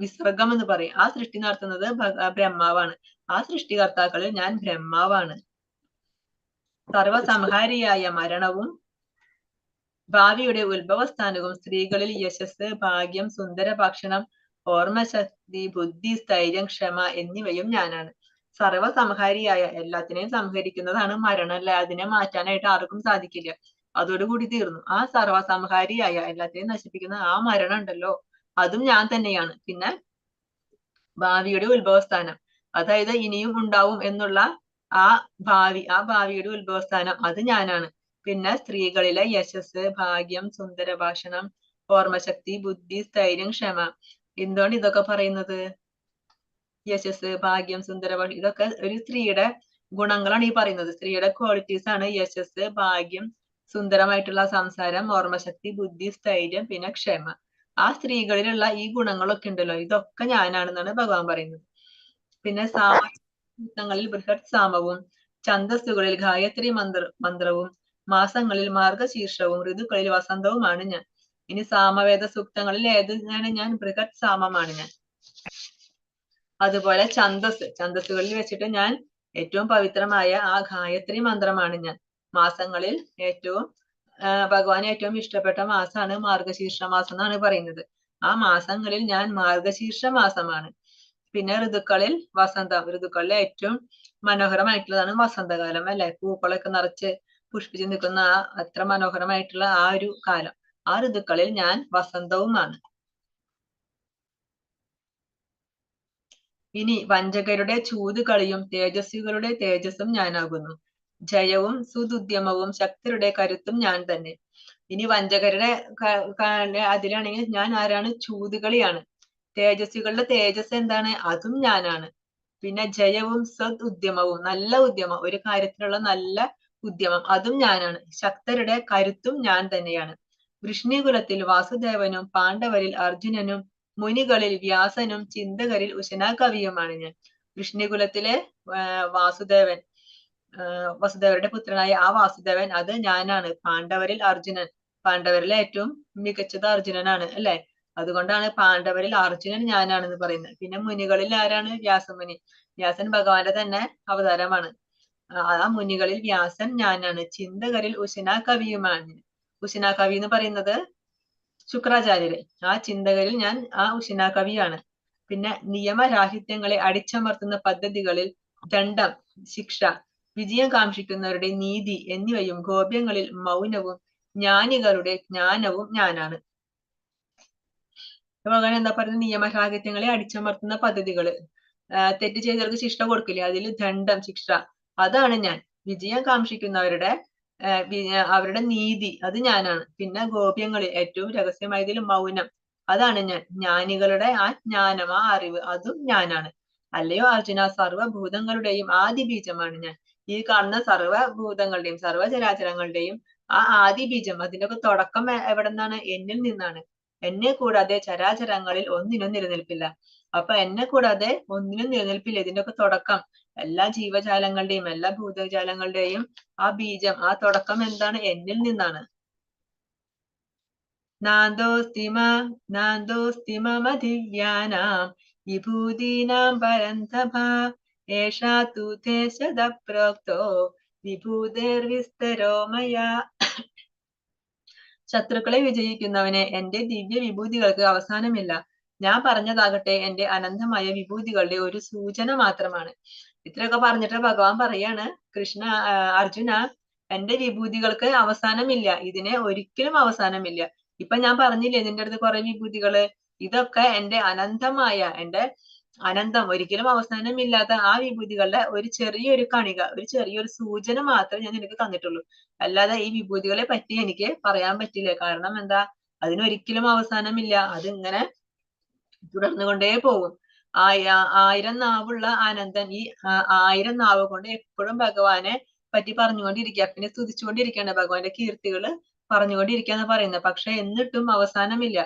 [SPEAKER 4] വിസർഗം എന്ന് പറയും. ആ സൃഷ്ടി നടത്തുന്നത് ബ്രഹ്മാവാണ്. ആ സൃഷ്ടികർത്താക്കളിൽ ഞാൻ ബ്രഹ്മാവാണ്. സർവസംഹാരിയായ മരണവും ഭാവിയുടെ ഉത്ഭവസ്ഥാനവും സ്ത്രീകളിൽ യശസ്, ഭാഗ്യം, സുന്ദരഭക്ഷണം, ഓർമ്മശക്തി, ബുദ്ധി, സ്ഥൈര്യം, ക്ഷമ എന്നിവയും ഞാനാണ്. സർവസംഹാരിയായ, എല്ലാത്തിനെയും സംഹരിക്കുന്നതാണ് മരണം. അല്ലെ? അതിനെ മാറ്റാനായിട്ട് ആർക്കും സാധിക്കില്ല. അതോടുകൂടി തീർന്നു. ആ സർവസംഹാരിയായ, എല്ലാത്തിനെയും നശിപ്പിക്കുന്ന ആ മരണം ഉണ്ടല്ലോ, അതും ഞാൻ തന്നെയാണ്. പിന്നെ ഭാവിയുടെ ഉത്ഭവസ്ഥാനം, അതായത് ഇനിയും ഉണ്ടാവും എന്നുള്ള ആ ഭാവിയുടെ ഉത്ഭവസ്ഥാനം അത് ഞാനാണ്. പിന്നെ സ്ത്രീകളിലെ യശസ്, ഭാഗ്യം, സുന്ദരഭാഷണം, ഓർമ്മശക്തി, ബുദ്ധി, സ്ഥൈര്യം, ക്ഷമ. എന്തുകൊണ്ട് ഇതൊക്കെ പറയുന്നത്? യശസ്, ഭാഗ്യം, സുന്ദരഭാഷണം ഇതൊക്കെ ഒരു സ്ത്രീയുടെ ഗുണങ്ങളാണ് ഈ പറയുന്നത്. സ്ത്രീയുടെ ക്വാളിറ്റീസ് ആണ് യശസ്, ഭാഗ്യം, സുന്ദരമായിട്ടുള്ള സംസാരം, ഓർമ്മശക്തി, ബുദ്ധി, സ്ഥൈര്യം, പിന്നെ ക്ഷമ. ആ സ്ത്രീകളിലുള്ള ഈ ഗുണങ്ങളൊക്കെ ഉണ്ടല്ലോ, ഇതൊക്കെ ഞാനാണെന്നാണ് ഭഗവാൻ പറയുന്നത്. പിന്നെ സാമങ്ങളിൽ ബൃഹത് സാമവും, ഛന്ദസ്സുകളിൽ ഗായത്രി മന്ത്രവും, മാസങ്ങളിൽ മാർഗശീർഷവും, ഋതുക്കളിൽ വസന്തവുമാണ് ഞാൻ. ഇനി സാമവേദ സൂക്തങ്ങളിൽ ഏതാണ് ഞാൻ? ബൃഹത് സാമമാണ് ഞാൻ. അതുപോലെ ഛന്ദസ്സുകളിൽ വെച്ചിട്ട് ഞാൻ ഏറ്റവും പവിത്രമായ ആ ഗായത്രി മന്ത്രമാണ് ഞാൻ. മാസങ്ങളിൽ ഭഗവാൻ ഏറ്റവും ഇഷ്ടപ്പെട്ട മാസമാണ് മാർഗശീർഷ മാസം എന്നാണ് പറയുന്നത്. ആ മാസങ്ങളിൽ ഞാൻ മാർഗശീർഷ മാസമാണ്. പിന്നെ ഋതുക്കളിൽ വസന്തം, ഋതുക്കളിലെ ഏറ്റവും മനോഹരമായിട്ടുള്ളതാണ് വസന്തകാലം. അല്ലെ? പൂക്കളൊക്കെ നിറച്ച് പുഷ്പിച്ച് നിൽക്കുന്ന അത്ര മനോഹരമായിട്ടുള്ള ആ ഒരു കാലം. ആ ഋതുക്കളിൽ ഞാൻ വസന്തവുമാണ്. ഇനി വഞ്ചകരുടെ ചൂതുകളിയും തേജസ്വികളുടെ തേജസ്സും ഞാനാകുന്നു. ജയവും സുദുദ്യമവും ശക്തരുടെ കരുത്തും ഞാൻ തന്നെ. ഇനി വഞ്ചകരുടെ അതിലാണെങ്കിൽ ഞാൻ ആരാണ്? ചൂതുകളിയാണ്. തേജസ്വികളുടെ തേജസ് എന്താണ്? അതും ഞാനാണ്. പിന്നെ ജയവും ഉദ്യമവും, നല്ല ഉദ്യമം, ഒരു കാര്യത്തിലുള്ള നല്ല ഉദ്യമം, അതും ഞാനാണ്. ശക്തരുടെ കരുത്തും ഞാൻ തന്നെയാണ്. വൃഷ്ണികുലത്തിൽ വാസുദേവനും, പാണ്ഡവരിൽ അർജുനനും, മുനികളിൽ വ്യാസനും, ചിന്തകരിൽ ഉശനാകവിയുമാണ് ഞാൻ. വൃഷ്ണികുലത്തിലെ വസുദേവരുടെ പുത്രനായ ആ വാസുദേവൻ അത് ഞാനാണ്. പാണ്ഡവരിൽ അർജുനൻ, പാണ്ഡവരിലെ ഏറ്റവും മികച്ചത് അർജുനനാണ്. അല്ലെ? അതുകൊണ്ടാണ് പാണ്ഡവരിൽ അർജുനൻ ഞാനാണെന്ന് പറയുന്നത്. പിന്നെ മുനികളിൽ ആരാണ്? വ്യാസമുനി. വ്യാസൻ ഭഗവാന്റെ തന്നെ അവതാരമാണ്. ആ മുനികളിൽ വ്യാസൻ ഞാനാണ്. ചിന്തകരിൽ ഉശനാകവിയുമാണ്. ഉശനാകവി എന്ന് പറയുന്നത് ശുക്രാചാര്യര്. ആ ചിന്തകരിൽ ഞാൻ ആ ഉശനാകവിയാണ്. പിന്നെ നിയമരാഹിത്യങ്ങളെ അടിച്ചമർത്തുന്ന പദ്ധതികളിൽ ദണ്ഡം, ശിക്ഷ, വിജയം കാക്ഷിക്കുന്നവരുടെ നീതി എന്നിവയും, ഗോപ്യങ്ങളിൽ മൗനവും, ജ്ഞാനികളുടെ ജ്ഞാനവും ഞാനാണ്. ഭഗവാൻ എന്താ പറയുന്നത്? നിയമരാഹിത്യങ്ങളെ അടിച്ചമർത്തുന്ന പദ്ധതികള്, തെറ്റ് ചെയ്തവർക്ക് ശിക്ഷ കൊടുക്കില്ലേ, അതിൽ ദണ്ഡം, ശിക്ഷ, അതാണ് ഞാൻ. വിജയം കാക്ഷിക്കുന്നവരുടെ അവരുടെ നീതി അത് ഞാനാണ്. പിന്നെ ഗോപ്യങ്ങളിൽ ഏറ്റവും രഹസ്യമായതിൽ മൗനം, അതാണ് ഞാൻ. ജ്ഞാനികളുടെ ആ ജ്ഞാനം, ആ അറിവ്, അതും ഞാനാണ്. അല്ലയോ അർജുന, സർവഭൂതങ്ങളുടെയും ആദി ബീജമാണ് ഞാൻ. ഈ കാണുന്ന സർവഭൂതങ്ങളുടെയും സർവചരാചരങ്ങളുടെയും ആ ആദി ബീജം, അതിനൊക്കെ തുടക്കം എവിടെ നിന്നാണ്? എന്നിൽ നിന്നാണ്. എന്നെ കൂടാതെ ചരാചരങ്ങളിൽ ഒന്നിനും നിലനിൽപ്പില്ല. അപ്പൊ എന്നെ കൂടാതെ ഒന്നിനും നിലനിൽപ്പില്ല. ഇതിന്റെയൊക്കെ തുടക്കം, എല്ലാ ജീവജാലങ്ങളുടെയും എല്ലാ ഭൂതജാലങ്ങളുടെയും ആ ബീജം, ആ തുടക്കം എന്താണ്? എന്നിൽ നിന്നാണ്. നാന്തോസ്തി മമ ദിവ്യാനാം വിഭൂതീനാം പരന്തഭ ഏഷാ തു തേ ശതപ്രോക്തോ വിഭൂതിർവിസ്തരോ മയാ. ശത്രുക്കളെ വിജയിക്കുന്നവനെ എന്റെ ദിവ്യ വിഭൂതികൾക്ക് അവസാനമില്ല. ഞാൻ പറഞ്ഞതാകട്ടെ എന്റെ അനന്തമായ വിഭൂതികളുടെ ഒരു സൂചന മാത്രമാണ്. ഇത്രയൊക്കെ പറഞ്ഞിട്ട് ഭഗവാൻ പറയാണ്, കൃഷ്ണ അർജുന, എന്റെ വിഭൂതികൾക്ക് അവസാനമില്ല, ഇതിനെ ഒരിക്കലും അവസാനമില്ല. ഇപ്പൊ ഞാൻ പറഞ്ഞില്ലേ നിന്റെ അടുത്ത് കുറെ വിഭൂതികള്, ഇതൊക്കെ എന്റെ അനന്തമായ, എന്റെ അനന്തം ഒരിക്കലും അവസാനമില്ലാത്ത ആ വിഭൂതികളുടെ ഒരു ചെറിയൊരു കണിക, ഒരു ചെറിയൊരു സൂചന മാത്രമേ ഞാൻ നിനക്ക് തന്നിട്ടുള്ളൂ. അല്ലാതെ ഈ വിഭൂതികളെ പറ്റി എനിക്ക് പറയാൻ പറ്റില്ല. കാരണം എന്താ, അതിനൊരിക്കലും അവസാനമില്ല. അതിങ്ങനെ തുടർന്നുകൊണ്ടേ പോകും. 1000 നാവുള്ള അനന്തൻ ഈ 1000 നാവ് കൊണ്ട് എപ്പോഴും ഭഗവാനെ പറ്റി പറഞ്ഞുകൊണ്ടിരിക്കുക, പിന്നെ സ്തുതിച്ചുകൊണ്ടിരിക്കുകയാണ്, ഭഗവാന്റെ കീർത്തികള് പറഞ്ഞുകൊണ്ടിരിക്കുകയെന്ന് പറയുന്നത്. പക്ഷെ എന്നിട്ടും അവസാനമില്ല.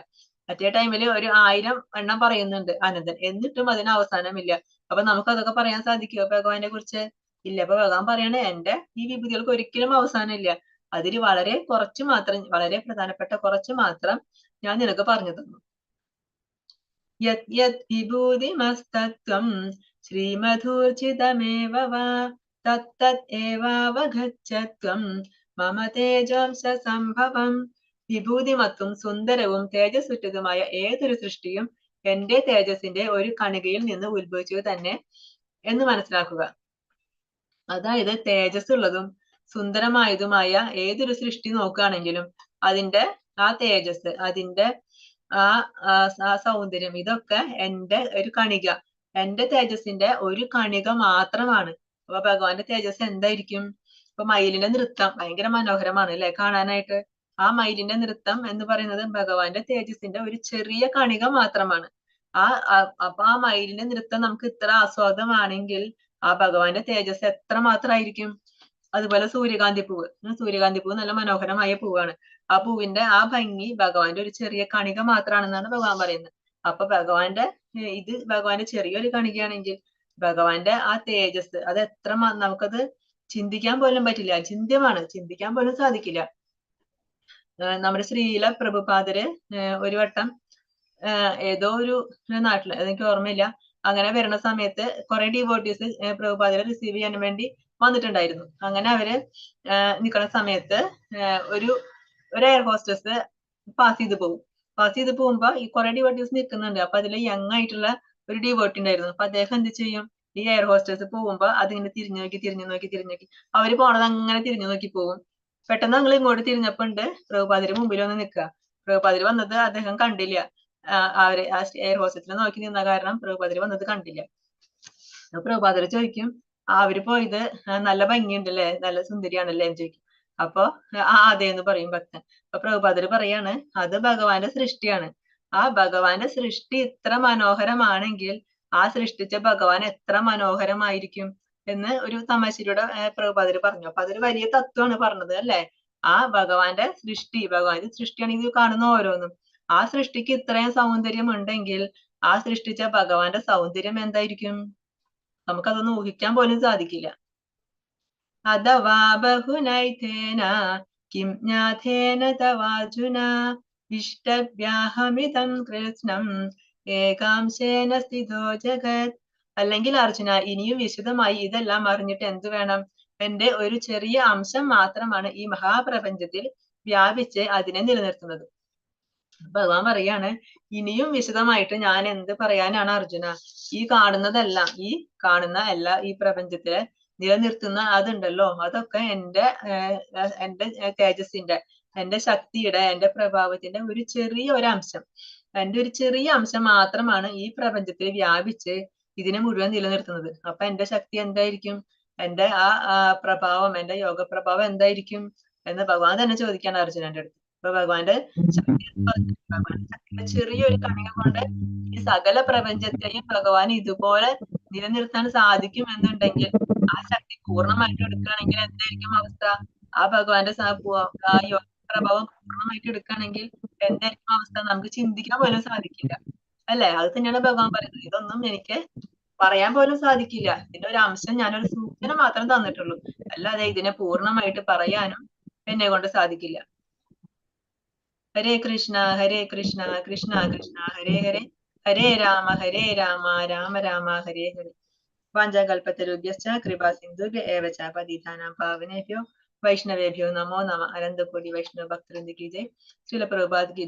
[SPEAKER 4] മറ്റേ ടൈമില് ഒരു 1000 എണ്ണം പറയുന്നുണ്ട് അനന്തൻ, എന്നിട്ടും അതിന് അവസാനമില്ല. അപ്പൊ നമുക്ക് അതൊക്കെ പറയാൻ സാധിക്കുമോ ഭഗവാനെ കുറിച്ച്? ഇല്ല. അപ്പൊ ഭഗവാൻ പറയണേ, എന്റെ ഈ വിഭൂതികൾക്ക് ഒരിക്കലും അവസാനമില്ല. അതിൽ വളരെ കുറച്ച് മാത്രം, വളരെ പ്രധാനപ്പെട്ട കുറച്ച് മാത്രം ഞാൻ നിനക്ക് പറഞ്ഞു തന്നു. യത് യത് വിഭൂതിമസ്തത്വം ശ്രീമധൂർജിതമേവ വാ തത്തത് ഏവാവഗച്ഛത്വം മമ തേജോംശ സംഭവം. വിഭൂതിമത്തും സുന്ദരവും തേജസ്സുറ്റതുമായ ഏതൊരു സൃഷ്ടിയും എന്റെ തേജസ്സിന്റെ ഒരു കണികയിൽ നിന്ന് ഉത്ഭവിച്ചത് തന്നെ എന്ന് മനസ്സിലാക്കുക. അതായത് തേജസ് ഉള്ളതും സുന്ദരമായതുമായ ഏതൊരു സൃഷ്ടി നോക്കുകയാണെങ്കിലും അതിന്റെ ആ തേജസ്, അതിന്റെ ആ സൗന്ദര്യം, ഇതൊക്കെ എന്റെ ഒരു കണിക, എന്റെ തേജസ്സിന്റെ ഒരു കണിക മാത്രമാണ്. അപ്പൊ ഭഗവാന്റെ തേജസ് എന്തായിരിക്കും? ഇപ്പൊ മയിലിന്റെ നൃത്തം ഭയങ്കര മനോഹരമാണ് അല്ലെ കാണാനായിട്ട്. ആ മയിലിന്റെ നൃത്തം എന്ന് പറയുന്നത് ഭഗവാന്റെ തേജസ്സിന്റെ ഒരു ചെറിയ കണിക മാത്രമാണ്. അപ്പൊ ആ മയിലിന്റെ നൃത്തം നമുക്ക് ഇത്ര ആസ്വാദമാണെങ്കിൽ ആ ഭഗവാന്റെ തേജസ് എത്ര മാത്രമായിരിക്കും? അതുപോലെ സൂര്യകാന്തി പൂവ് നല്ല മനോഹരമായ പൂവാണ്. ആ പൂവിന്റെ ആ ഭംഗി ഭഗവാന്റെ ഒരു ചെറിയ കണിക മാത്രമാണെന്നാണ് ഭഗവാൻ പറയുന്നത്. അപ്പൊ ഭഗവാന്റെ ചെറിയൊരു കണികയാണെങ്കിൽ ഭഗവാന്റെ ആ തേജസ് അത് എത്ര നമുക്കത് ചിന്തിക്കാൻ പോലും പറ്റില്ല. അചിന്ത്യമാണ്, ചിന്തിക്കാൻ പോലും സാധിക്കില്ല. നമ്മുടെ ശ്രീല പ്രഭുപാദര് ഒരു വട്ടം ഏതോ ഒരു നാട്ടില്, അതെനിക്ക് ഓർമ്മയില്ല, അങ്ങനെ വരുന്ന സമയത്ത് കുറെ ഡിവോട്ടീസ് പ്രഭുപാദരെ റിസീവ് ചെയ്യാൻ വേണ്ടി വന്നിട്ടുണ്ടായിരുന്നു. അങ്ങനെ അവര് നിൽക്കുന്ന സമയത്ത് ഒരു എയർ ഹോസ്റ്റസ് പാസ് ചെയ്ത് പോകുമ്പോ ഈ കുറെ ഡിവോട്ടീസ് നിൽക്കുന്നുണ്ട്. അപ്പൊ അതിൽ യങ് ആയിട്ടുള്ള ഒരു ഡിവോട്ടി ഉണ്ടായിരുന്നു. അപ്പൊ അദ്ദേഹം എന്ത് ചെയ്യും, ഈ എയർ ഹോസ്റ്റസ് പോകുമ്പോ അതിങ്ങനെ തിരിഞ്ഞു നോക്കി അവര് പോണത് അങ്ങനെ തിരിഞ്ഞു നോക്കി പോകും. പെട്ടെന്ന് ഞങ്ങൾ ഇങ്ങോട്ട് തിരിഞ്ഞപ്പോണ്ട് പ്രഭുപാദര് മുമ്പിൽ വന്ന് നിൽക്കുക. പ്രഭുപാദര് വന്നത് അദ്ദേഹം കണ്ടില്ല. അവര് ആ എയർ ഹോസ്റ്റസിനെ നോക്കി നിന്ന കാരണം പ്രഭുപാദര് വന്നത് കണ്ടില്ല. പ്രഭുപാദര് ചോദിക്കും, അവര് പോയത് നല്ല ഭംഗിയുണ്ടല്ലേ, നല്ല സുന്ദരിയാണല്ലേ എന്ന് ചോദിക്കും. അപ്പൊ അതെ എന്ന് പറയും ഭക്തൻ. അപ്പൊ പ്രഭുപാദര് പറയാണ്, അത് ഭഗവാന്റെ സൃഷ്ടിയാണ്. ആ ഭഗവാന്റെ സൃഷ്ടി ഇത്ര മനോഹരമാണെങ്കിൽ ആ സൃഷ്ടിച്ച ഭഗവാൻ എത്ര മനോഹരമായിരിക്കും എന്ന് ഒരു തമാശയിലൂടെ പ്രഭുപാദര് പറഞ്ഞു. അപ്പൊ അതൊരു വലിയ തത്വമാണ് പറഞ്ഞത് അല്ലെ. ആ ഭഗവാന്റെ സൃഷ്ടിയാണ് ഇത് കാണുന്ന ഓരോന്നും. ആ സൃഷ്ടിക്ക് ഇത്രയും സൗന്ദര്യം ഉണ്ടെങ്കിൽ ആ സൃഷ്ടിച്ച ഭഗവാന്റെ സൗന്ദര്യം എന്തായിരിക്കും? നമുക്കതൊന്നും ഊഹിക്കാൻ പോലും സാധിക്കില്ല. അഥവാ ബഹുനൈതേന കിം ജ്ഞാതേന തവാർജുന ഇഷ്ടവ്യാഹമിതം കൃഷ്ണം ഏകാംശേന സ്ഥിതോ ജഗത്. അല്ലെങ്കിൽ അർജുന, ഇനിയും വിശദമായി ഇതെല്ലാം അറിഞ്ഞിട്ട് എന്തു വേണം? എന്റെ ഒരു ചെറിയ അംശം മാത്രമാണ് ഈ മഹാപ്രപഞ്ചത്തിൽ വ്യാപിച്ച് അതിനെ നിലനിർത്തുന്നത്. ഭഗവാൻ പറയാണ്, ഇനിയും വിശദമായിട്ട് ഞാൻ എന്ത് പറയാനാണ് അർജുന? ഈ കാണുന്നതെല്ലാം, ഈ കാണുന്ന ഈ പ്രപഞ്ചത്തിലെ നിലനിർത്തുന്ന അതുണ്ടല്ലോ, അതൊക്കെ എന്റെ തേജസ്സിന്റെ, എന്റെ ശക്തിയുടെ, എന്റെ പ്രഭാവത്തിന്റെ ഒരു ചെറിയ അംശം, എന്റെ ഒരു ചെറിയ അംശം മാത്രമാണ് ഈ പ്രപഞ്ചത്തിൽ വ്യാപിച്ച് ഇതിനെ മുഴുവൻ നിലനിർത്തുന്നത്. അപ്പൊ എന്റെ ശക്തി എന്തായിരിക്കും? എന്റെ ആ പ്രഭാവം, എന്റെ യോഗ പ്രഭാവം എന്തായിരിക്കും എന്ന് ഭഗവാൻ തന്നെ ചോദിക്കാണ് അർജുനന്റെ അടുത്ത്. അപ്പൊ ഭഗവാന്റെ ശക്തിയുടെ ചെറിയൊരു കണിക കൊണ്ട് ഈ സകല പ്രപഞ്ചത്തെയും ഭഗവാൻ ഇതുപോലെ നിലനിർത്താൻ സാധിക്കും എന്നുണ്ടെങ്കിൽ, ആ ശക്തി പൂർണ്ണമായിട്ട് എടുക്കുകയാണെങ്കിൽ എന്തായിരിക്കും അവസ്ഥ? ആ ഭഗവാന്റെ ആ യോഗ പ്രഭാവം പൂർണ്ണമായിട്ട് എടുക്കുകയാണെങ്കിൽ എന്തായിരിക്കും അവസ്ഥ? നമുക്ക് ചിന്തിക്കാൻ പോലും സാധിക്കില്ല അല്ലെ. അത് തന്നെയാണ് ഭഗവാൻ പറയുന്നത്. ഇതൊന്നും എനിക്ക് പറയാൻ പോലും സാധിക്കില്ല. ഇതിന്റെ ഒരു അംശം, ഞാനൊരു സൂചന മാത്രം തന്നിട്ടുള്ളൂ, അല്ലാതെ ഇതിനെ പൂർണ്ണമായിട്ട് പറയാനും എന്നെ കൊണ്ട് സാധിക്കില്ല. ഹരേ കൃഷ്ണ കൃഷ്ണ കൃഷ്ണ ഹരേ ഹരേ, ഹരേ രാമ രാമ രാമ ഹരേ ഹരേ. വാഞ്ചാകൽപതരുഭ്യശ്ച കൃപാ സിന്ധുഭ്യ ഏവ ച പതിതാനാം പാവനേഭ്യോ वैष्णवेभ्यो नमो नमः। अनंत कोटि वैष्णव भक्तवृंद की जय। श्रील प्रभुपाद की